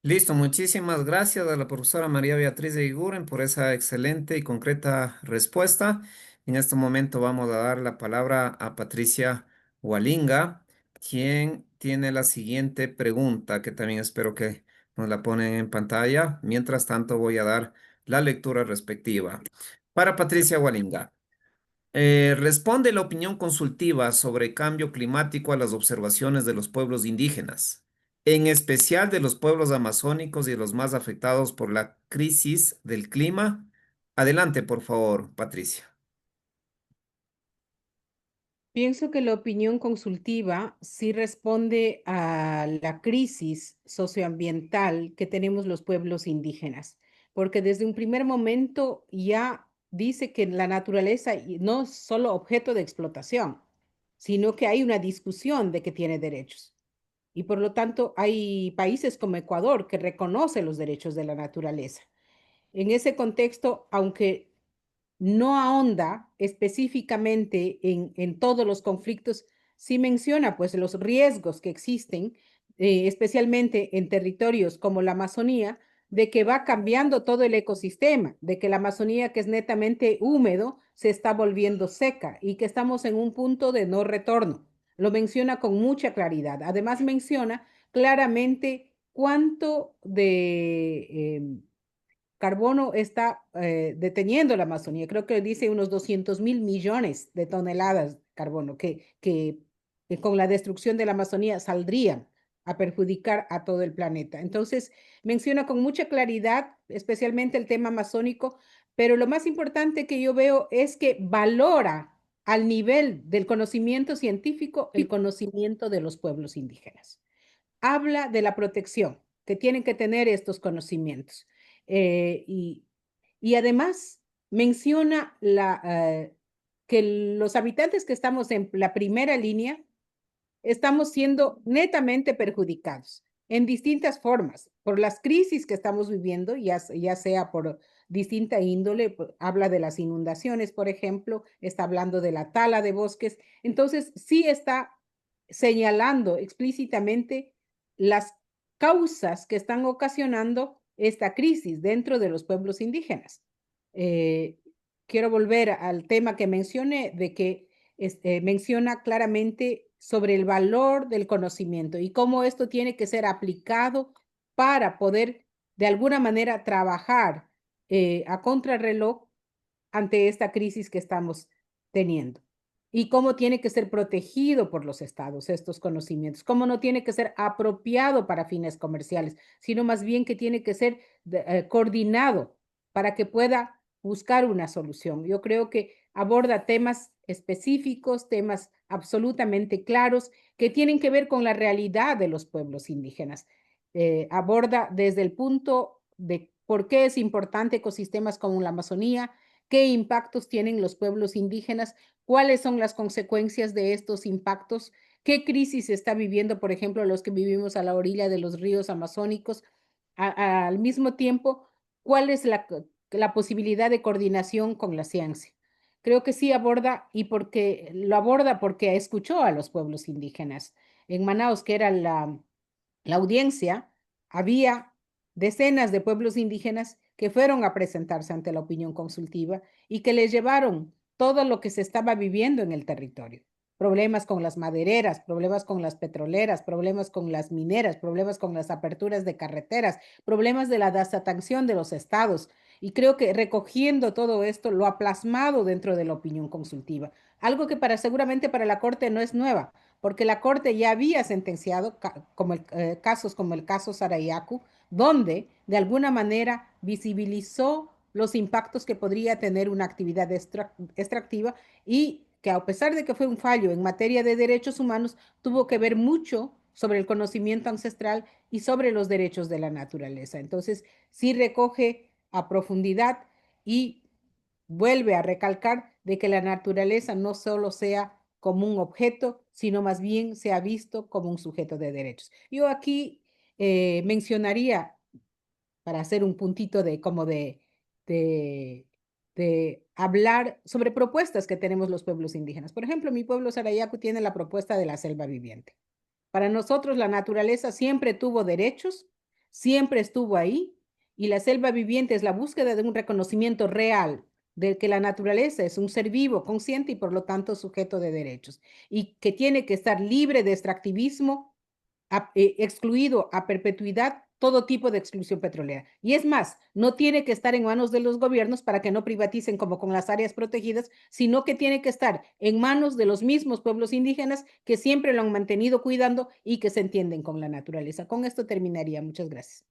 Listo, muchísimas gracias a la profesora María Beatriz de Iguren por esa excelente y concreta respuesta. En este momento vamos a dar la palabra a Patricia Hualinga, quien tiene la siguiente pregunta, que también espero que nos la ponen en pantalla. Mientras tanto, voy a dar la lectura respectiva. Para Patricia Hualinga. Responde la opinión consultiva sobre cambio climático a las observaciones de los pueblos indígenas, en especial de los pueblos amazónicos y los más afectados por la crisis del clima. Adelante, por favor, Patricia. Pienso que la opinión consultiva sí responde a la crisis socioambiental que tenemos los pueblos indígenas, porque desde un primer momento ya dice que la naturaleza no es solo objeto de explotación, sino que hay una discusión de que tiene derechos. Y por lo tanto hay países como Ecuador que reconoce los derechos de la naturaleza. En ese contexto, aunque no ahonda específicamente en todos los conflictos, sí menciona pues los riesgos que existen, especialmente en territorios como la Amazonía, de que va cambiando todo el ecosistema, de que la Amazonía, que es netamente húmedo, se está volviendo seca y que estamos en un punto de no retorno. Lo menciona con mucha claridad. Además menciona claramente cuánto de carbono está deteniendo la Amazonía. Creo que dice unos 200.000 millones de toneladas de carbono que con la destrucción de la Amazonía saldrían a perjudicar a todo el planeta. Entonces, menciona con mucha claridad, especialmente el tema amazónico, pero lo más importante que yo veo es que valora al nivel del conocimiento científico el conocimiento de los pueblos indígenas. Habla de la protección que tienen que tener estos conocimientos. Eh, y, y además menciona que los habitantes que estamos en la primera línea estamos siendo netamente perjudicados en distintas formas por las crisis que estamos viviendo, ya sea por distinta índole, habla de las inundaciones, por ejemplo, está hablando de la tala de bosques, entonces sí está señalando explícitamente las causas que están ocasionando esta crisis dentro de los pueblos indígenas. Quiero volver al tema que mencioné, de que menciona claramente sobre el valor del conocimiento y cómo esto tiene que ser aplicado para poder de alguna manera trabajar a contrarreloj ante esta crisis que estamos teniendo. Y cómo tiene que ser protegido por los estados estos conocimientos, cómo no tiene que ser apropiado para fines comerciales, sino más bien que tiene que ser coordinado para que pueda buscar una solución. Yo creo que aborda temas específicos, temas absolutamente claros que tienen que ver con la realidad de los pueblos indígenas. Aborda desde el punto de por qué es importante ecosistemas como la Amazonía, qué impactos tienen los pueblos indígenas, cuáles son las consecuencias de estos impactos, qué crisis está viviendo, por ejemplo, los que vivimos a la orilla de los ríos amazónicos. Al mismo tiempo, cuál es la posibilidad de coordinación con la ciencia. Creo que sí aborda, y porque lo aborda porque escuchó a los pueblos indígenas. En Manaos, que era la audiencia, había decenas de pueblos indígenas que fueron a presentarse ante la opinión consultiva y que les llevaron todo lo que se estaba viviendo en el territorio. problemas con las madereras, problemas con las petroleras, problemas con las mineras, problemas con las aperturas de carreteras, problemas de la desatención de los estados. Y creo que recogiendo todo esto lo ha plasmado dentro de la opinión consultiva. Algo que seguramente para la Corte no es nueva, porque la Corte ya había sentenciado casos como el caso Sarayaku, donde de alguna manera visibilizó los impactos que podría tener una actividad extractiva y que a pesar de que fue un fallo en materia de derechos humanos, tuvo que ver mucho sobre el conocimiento ancestral y sobre los derechos de la naturaleza. Entonces, sí recoge a profundidad y vuelve a recalcar de que la naturaleza no solo sea como un objeto, sino más bien sea visto como un sujeto de derechos. Yo aquí mencionaría, para hacer un puntito de, de hablar sobre propuestas que tenemos los pueblos indígenas. Por ejemplo, mi pueblo Sarayaku tiene la propuesta de la selva viviente. Para nosotros la naturaleza siempre tuvo derechos, siempre estuvo ahí, y la selva viviente es la búsqueda de un reconocimiento real de que la naturaleza es un ser vivo, consciente y por lo tanto sujeto de derechos, y que tiene que estar libre de extractivismo, excluido a perpetuidad todo tipo de exclusión petrolera. Y es más, no tiene que estar en manos de los gobiernos para que no privaticen como con las áreas protegidas, sino que tiene que estar en manos de los mismos pueblos indígenas que siempre lo han mantenido cuidando y que se entienden con la naturaleza. Con esto terminaría. Muchas gracias.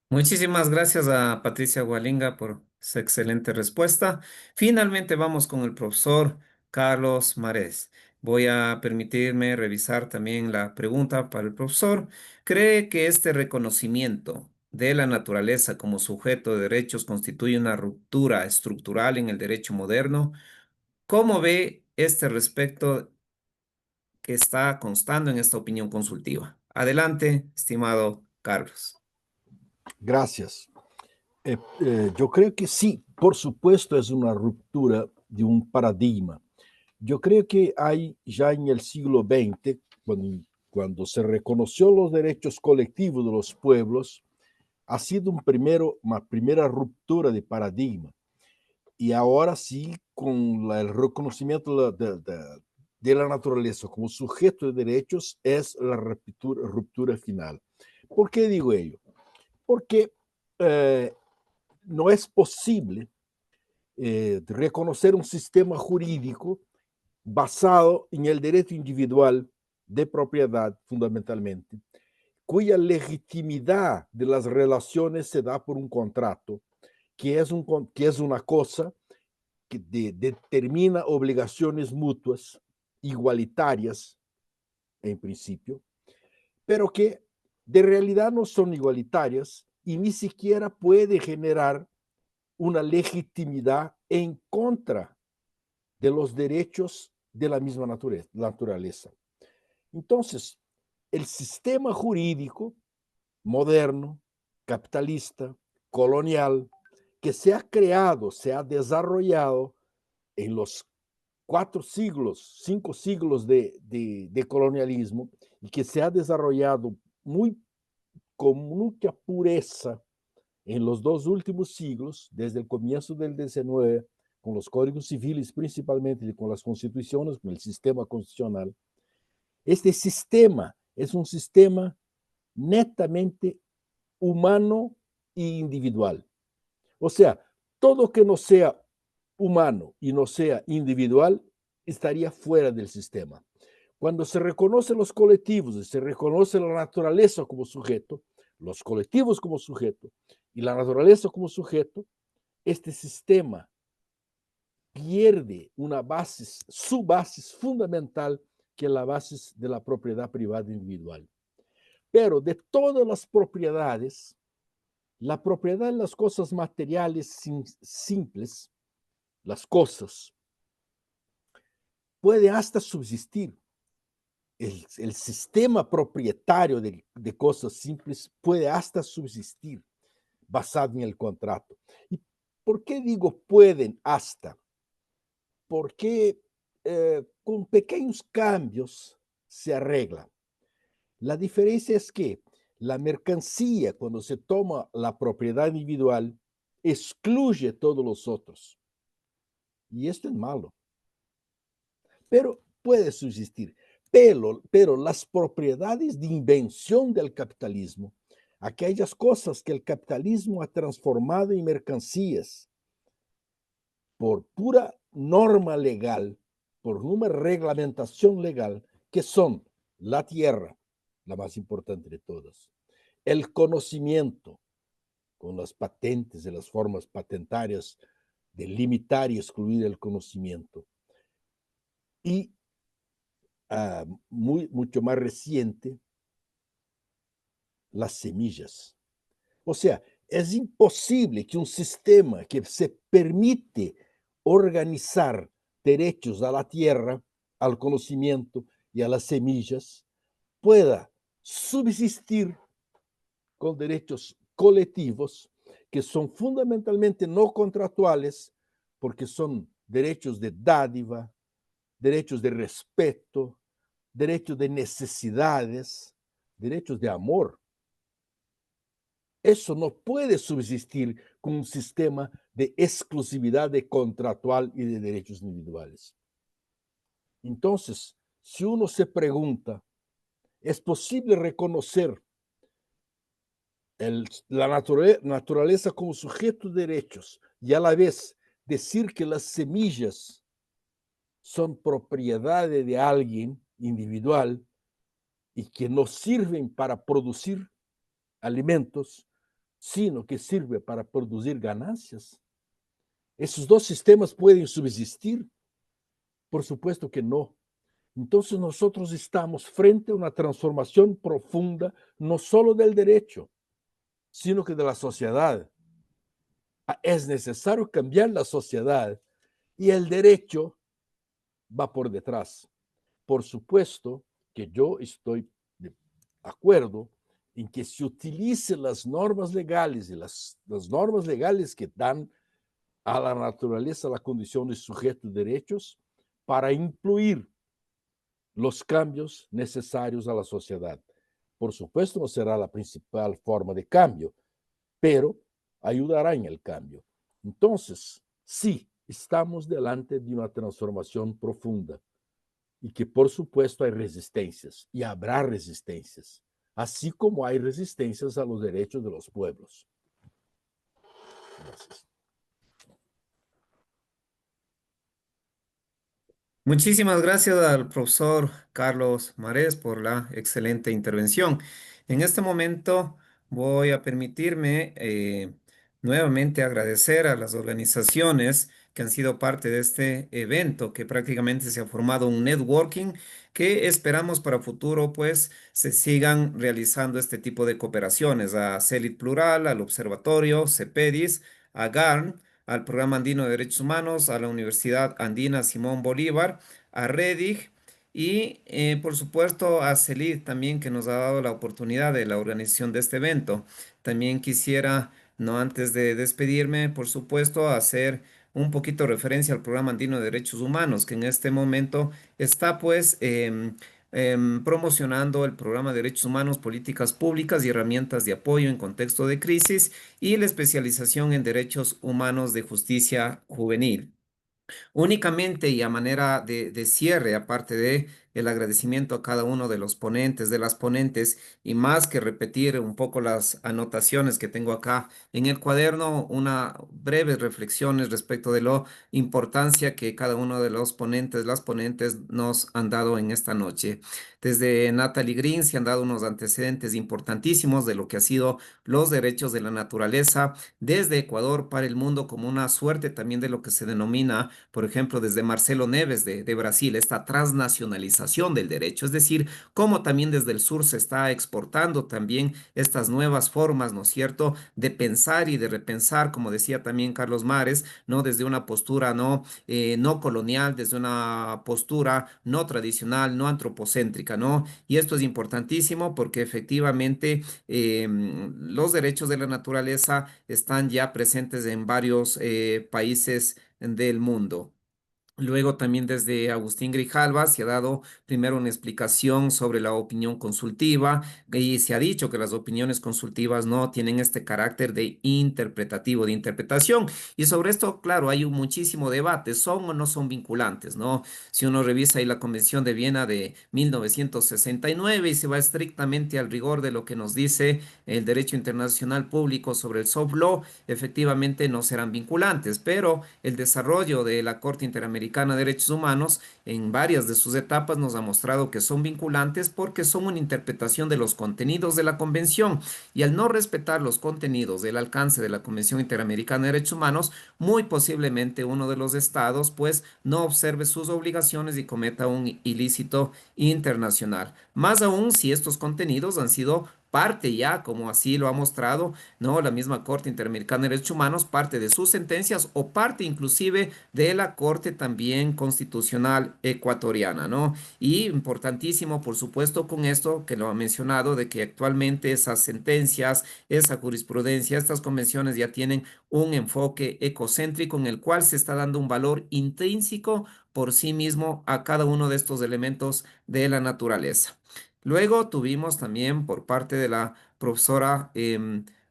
Muchísimas gracias a Patricia Gualinga por su excelente respuesta. Finalmente vamos con el profesor Carlos Marés. Voy a permitirme revisar también la pregunta para el profesor. ¿Cree que este reconocimiento de la naturaleza como sujeto de derechos constituye una ruptura estructural en el derecho moderno? ¿Cómo ve este respecto que está constando en esta opinión consultiva? Adelante, estimado Carlos. Gracias. Yo creo que sí, por supuesto, es una ruptura de un paradigma. Yo creo que hay ya en el siglo XX, cuando se reconoció los derechos colectivos de los pueblos, ha sido una primera ruptura de paradigma. Y ahora sí, con el reconocimiento de la naturaleza como sujeto de derechos, es la ruptura final. ¿Por qué digo ello? Porque no es posible reconocer un sistema jurídico basado en el derecho individual de propiedad, fundamentalmente, cuya legitimidad de las relaciones se da por un contrato, que es una cosa que determina obligaciones mutuas, igualitarias, en principio, pero que de realidad no son igualitarias y ni siquiera puede generar una legitimidad en contra de los derechos de la misma naturaleza. Entonces, el sistema jurídico moderno, capitalista, colonial, que se ha creado, se ha desarrollado en los 5 siglos de colonialismo y que se ha desarrollado con mucha pureza en los 2 últimos siglos, desde el comienzo del 19, con los códigos civiles principalmente y con las constituciones, con el sistema constitucional. Este sistema es un sistema netamente humano e individual. O sea, todo que no sea humano y no sea individual estaría fuera del sistema. Cuando se reconocen los colectivos y se reconoce la naturaleza como sujeto, los colectivos como sujeto y la naturaleza como sujeto, este sistema pierde su base fundamental, que es la base de la propiedad privada individual. Pero de todas las propiedades, la propiedad de las cosas materiales simples, las cosas, puede hasta subsistir. El sistema propietario de cosas simples puede hasta subsistir basado en el contrato. ¿Y por qué digo pueden hasta? Porque con pequeños cambios se arregla. La diferencia es que la mercancía, cuando se toma la propiedad individual, excluye todos los otros. Y esto es malo. Pero puede subsistir. Pero las propiedades de invención del capitalismo, aquellas cosas que el capitalismo ha transformado en mercancías por pura norma legal, por una reglamentación legal, que son la tierra, la más importante de todas, el conocimiento, con las patentes y las formas patentarias de limitar y excluir el conocimiento, y mucho más reciente, las semillas. O sea, es imposible que un sistema que se permite organizar derechos a la tierra, al conocimiento y a las semillas pueda subsistir con derechos colectivos que son fundamentalmente no contractuales, porque son derechos de dádiva, derechos de respeto, derechos de necesidades, derechos de amor. Eso no puede subsistir con un sistema de exclusividad de contractual y de derechos individuales. Entonces, si uno se pregunta, ¿es posible reconocer la naturaleza como sujeto de derechos y a la vez decir que las semillas son propiedad de alguien individual y que no sirven para producir alimentos, sino que sirve para producir ganancias? ¿Esos dos sistemas pueden subsistir? Por supuesto que no. Entonces nosotros estamos frente a una transformación profunda, no solo del derecho, sino que de la sociedad. Es necesario cambiar la sociedad y el derecho va por detrás. Por supuesto que yo estoy de acuerdo en que se utilicen las normas legales y las normas legales que dan a la naturaleza la condición de sujeto de derechos para incluir los cambios necesarios a la sociedad. Por supuesto, no será la principal forma de cambio, pero ayudará en el cambio. Entonces, sí, estamos delante de una transformación profunda y que, por supuesto, hay resistencias y habrá resistencias, así como hay resistencias a los derechos de los pueblos. Gracias. Muchísimas gracias al profesor Carlos Marés por la excelente intervención. En este momento voy a permitirme nuevamente agradecer a las organizaciones que han sido parte de este evento, que prácticamente se ha formado un networking que esperamos para futuro pues se sigan realizando este tipo de cooperaciones a CELIT Plural, al Observatorio, CEPEDIS, a GARN, al Programa Andino de Derechos Humanos, a la Universidad Andina Simón Bolívar, a Redig y por supuesto a CELID también que nos ha dado la oportunidad de la organización de este evento. También quisiera, no antes de despedirme, por supuesto, hacer un poquito referencia al Programa Andino de Derechos Humanos, que en este momento está pues promocionando el Programa de Derechos Humanos, Políticas Públicas y Herramientas de Apoyo en Contexto de Crisis y la especialización en Derechos Humanos de Justicia Juvenil. Únicamente y a manera de cierre, aparte de el agradecimiento a cada uno de los ponentes, de las ponentes, y más que repetir un poco las anotaciones que tengo acá en el cuaderno, una breves reflexiones respecto de la importancia que cada uno de los ponentes, las ponentes nos han dado en esta noche. Desde Natalie Green se han dado unos antecedentes importantísimos de lo que ha sido los derechos de la naturaleza desde Ecuador para el mundo como una suerte también de lo que se denomina por ejemplo, desde Marcelo Neves de Brasil, esta transnacionalización del derecho, es decir, cómo también desde el sur se está exportando también estas nuevas formas, ¿no es cierto?, de pensar y de repensar, como decía también Carlos Mares, ¿no?, desde una postura no colonial, desde una postura no tradicional, no antropocéntrica, ¿no? Y esto es importantísimo porque efectivamente los derechos de la naturaleza están ya presentes en varios países del mundo. Luego también desde Agustín Grijalva se ha dado primero una explicación sobre la opinión consultiva y se ha dicho que las opiniones consultivas no tienen este carácter de interpretativo, de interpretación. Y sobre esto, claro, hay un muchísimo debate, son o no son vinculantes, ¿no? Si uno revisa ahí la Convención de Viena de 1969 y se va estrictamente al rigor de lo que nos dice el derecho internacional público sobre el soft law, efectivamente no serán vinculantes, pero el desarrollo de la Corte Interamericana de Derechos Humanos en varias de sus etapas nos ha mostrado que son vinculantes porque son una interpretación de los contenidos de la Convención y al no respetar los contenidos del alcance de la Convención Interamericana de Derechos Humanos, muy posiblemente uno de los estados pues no observe sus obligaciones y cometa un ilícito internacional. Más aún si estos contenidos han sido parte ya, como así lo ha mostrado, ¿no? La misma Corte Interamericana de Derechos Humanos, parte de sus sentencias o parte inclusive de la Corte también Constitucional ecuatoriana, ¿no? Y importantísimo, por supuesto, con esto que lo ha mencionado, de que actualmente esas sentencias, esa jurisprudencia, estas convenciones ya tienen un enfoque ecocéntrico en el cual se está dando un valor intrínseco por sí mismo a cada uno de estos elementos de la naturaleza. Luego tuvimos también por parte de la profesora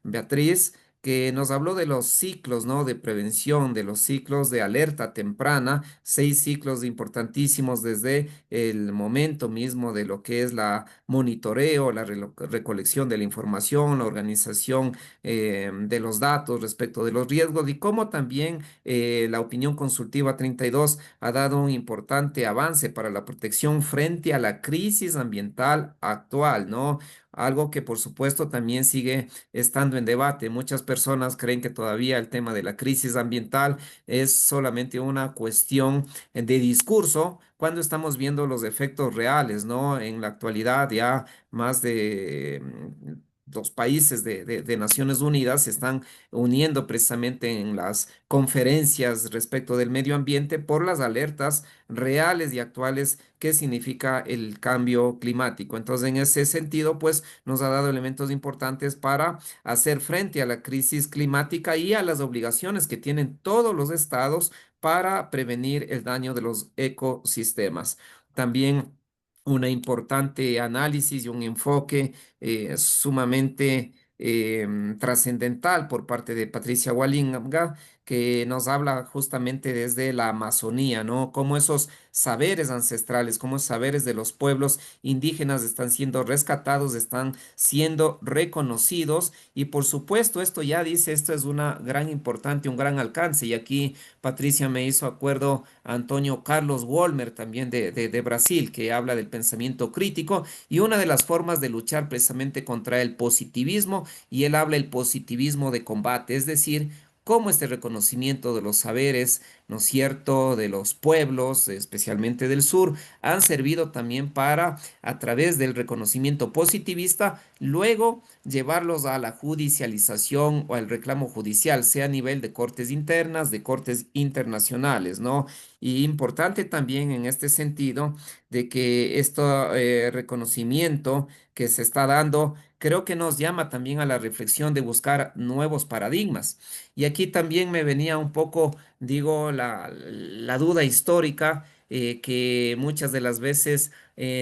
Beatriz, que nos habló de los ciclos, ¿no? De prevención, de los ciclos de alerta temprana, 6 ciclos importantísimos desde el momento mismo de lo que es la monitoreo, la recolección de la información, la organización de los datos respecto de los riesgos y cómo también la opinión consultiva 32 ha dado un importante avance para la protección frente a la crisis ambiental actual, ¿no? Algo que por supuesto también sigue estando en debate. Muchas personas creen que todavía el tema de la crisis ambiental es solamente una cuestión de discurso, cuando estamos viendo los efectos reales, ¿no? En la actualidad ya más de los países de Naciones Unidas se están uniendo precisamente en las conferencias respecto del medio ambiente por las alertas reales y actuales que significa el cambio climático. Entonces, en ese sentido, pues nos ha dado elementos importantes para hacer frente a la crisis climática y a las obligaciones que tienen todos los estados para prevenir el daño de los ecosistemas. También una importante análisis y un enfoque sumamente trascendental por parte de Patricia Wallinga, que nos habla justamente desde la Amazonía, ¿no? Cómo esos saberes ancestrales, cómo saberes de los pueblos indígenas están siendo rescatados, están siendo reconocidos y por supuesto esto ya dice, esto es una gran importante, un gran alcance y aquí Patricia me hizo acuerdo a Antonio Carlos Wolmer también de Brasil, que habla del pensamiento crítico y una de las formas de luchar precisamente contra el positivismo y él habla el positivismo de combate, es decir, cómo este reconocimiento de los saberes, ¿no es cierto?, de los pueblos, especialmente del sur, han servido también para, a través del reconocimiento positivista, luego llevarlos a la judicialización o al reclamo judicial, sea a nivel de cortes internas, de cortes internacionales, ¿no? Y importante también en este sentido de que este reconocimiento que se está dando, creo que nos llama también a la reflexión de buscar nuevos paradigmas. Y aquí también me venía un poco, digo, la duda histórica que muchas de las veces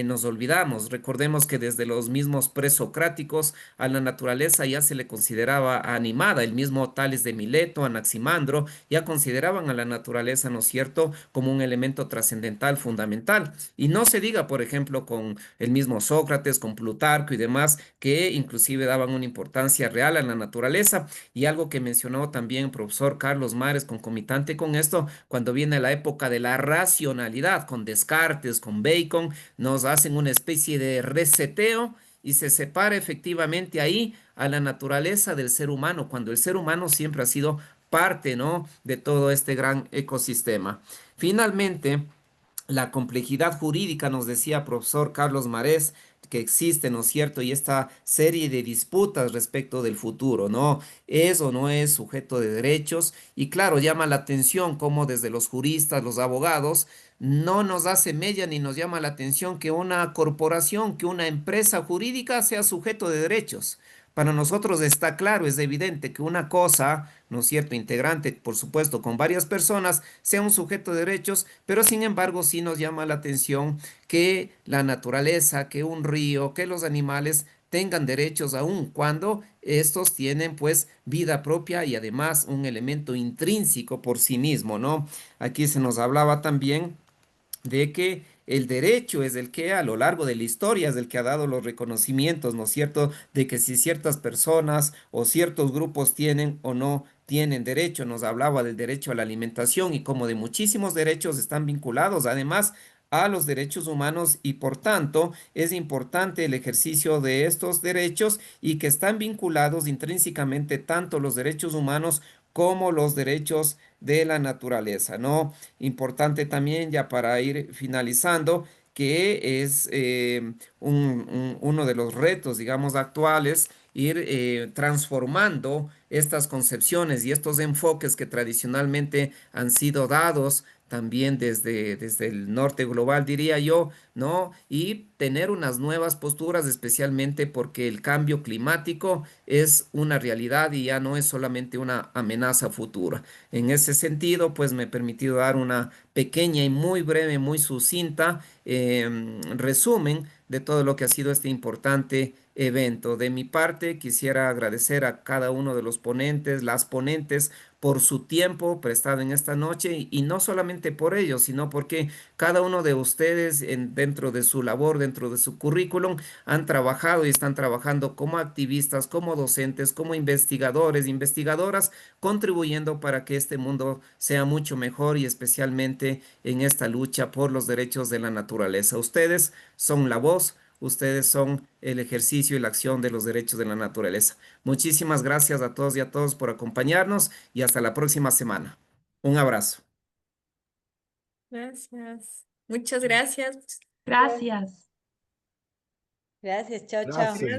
nos olvidamos. Recordemos que desde los mismos presocráticos a la naturaleza ya se le consideraba animada. El mismo Tales de Mileto, Anaximandro, ya consideraban a la naturaleza, ¿no es cierto?, como un elemento trascendental, fundamental. Y no se diga, por ejemplo, con el mismo Sócrates, con Plutarco y demás, que inclusive daban una importancia real a la naturaleza. Y algo que mencionó también el profesor Carlos Mares, concomitante con esto, cuando viene la época de la racionalidad, con Descartes, con Bacon, nos hacen una especie de reseteo y se separa efectivamente ahí a la naturaleza del ser humano, cuando el ser humano siempre ha sido parte, ¿no?, de todo este gran ecosistema. Finalmente, la complejidad jurídica, nos decía profesor Carlos Marés, que existe, ¿no es cierto? Y esta serie de disputas respecto del futuro, ¿no? ¿Es o no es sujeto de derechos? Y claro, llama la atención cómo desde los juristas, los abogados, no nos hace mella ni nos llama la atención que una corporación, que una empresa jurídica sea sujeto de derechos. Para nosotros está claro, es evidente que una cosa, ¿no es cierto?, integrante, por supuesto, con varias personas, sea un sujeto de derechos, pero sin embargo sí nos llama la atención que la naturaleza, que un río, que los animales tengan derechos aun cuando estos tienen pues vida propia y además un elemento intrínseco por sí mismo, ¿no? Aquí se nos hablaba también de que el derecho es el que a lo largo de la historia es el que ha dado los reconocimientos, ¿no es cierto?, de que si ciertas personas o ciertos grupos tienen o no tienen derecho. Nos hablaba del derecho a la alimentación y como de muchísimos derechos están vinculados además a los derechos humanos y por tanto es importante el ejercicio de estos derechos y que están vinculados intrínsecamente tanto los derechos humanos como los derechos de la naturaleza, ¿no? Importante también, ya para ir finalizando, que es uno de los retos, digamos, actuales, ir transformando estas concepciones y estos enfoques que tradicionalmente han sido dados también desde el norte global, diría yo, ¿no? Y tener unas nuevas posturas, especialmente porque el cambio climático es una realidad y ya no es solamente una amenaza futura. En ese sentido, pues me he permitido dar una pequeña y muy breve, muy sucinta resumen de todo lo que ha sido este importante evento. De mi parte, quisiera agradecer a cada uno de los ponentes, las ponentes, por su tiempo prestado en esta noche y no solamente por ello, sino porque cada uno de ustedes dentro de su labor, dentro de su currículum, han trabajado y están trabajando como activistas, como docentes, como investigadores, investigadoras, contribuyendo para que este mundo sea mucho mejor y especialmente en esta lucha por los derechos de la naturaleza. Ustedes son la voz, ustedes son el ejercicio y la acción de los derechos de la naturaleza. Muchísimas gracias a todos y a todos por acompañarnos y hasta la próxima semana. Un abrazo. Gracias. Muchas gracias. Gracias. Gracias. Gracias, chao, chao. Gracias.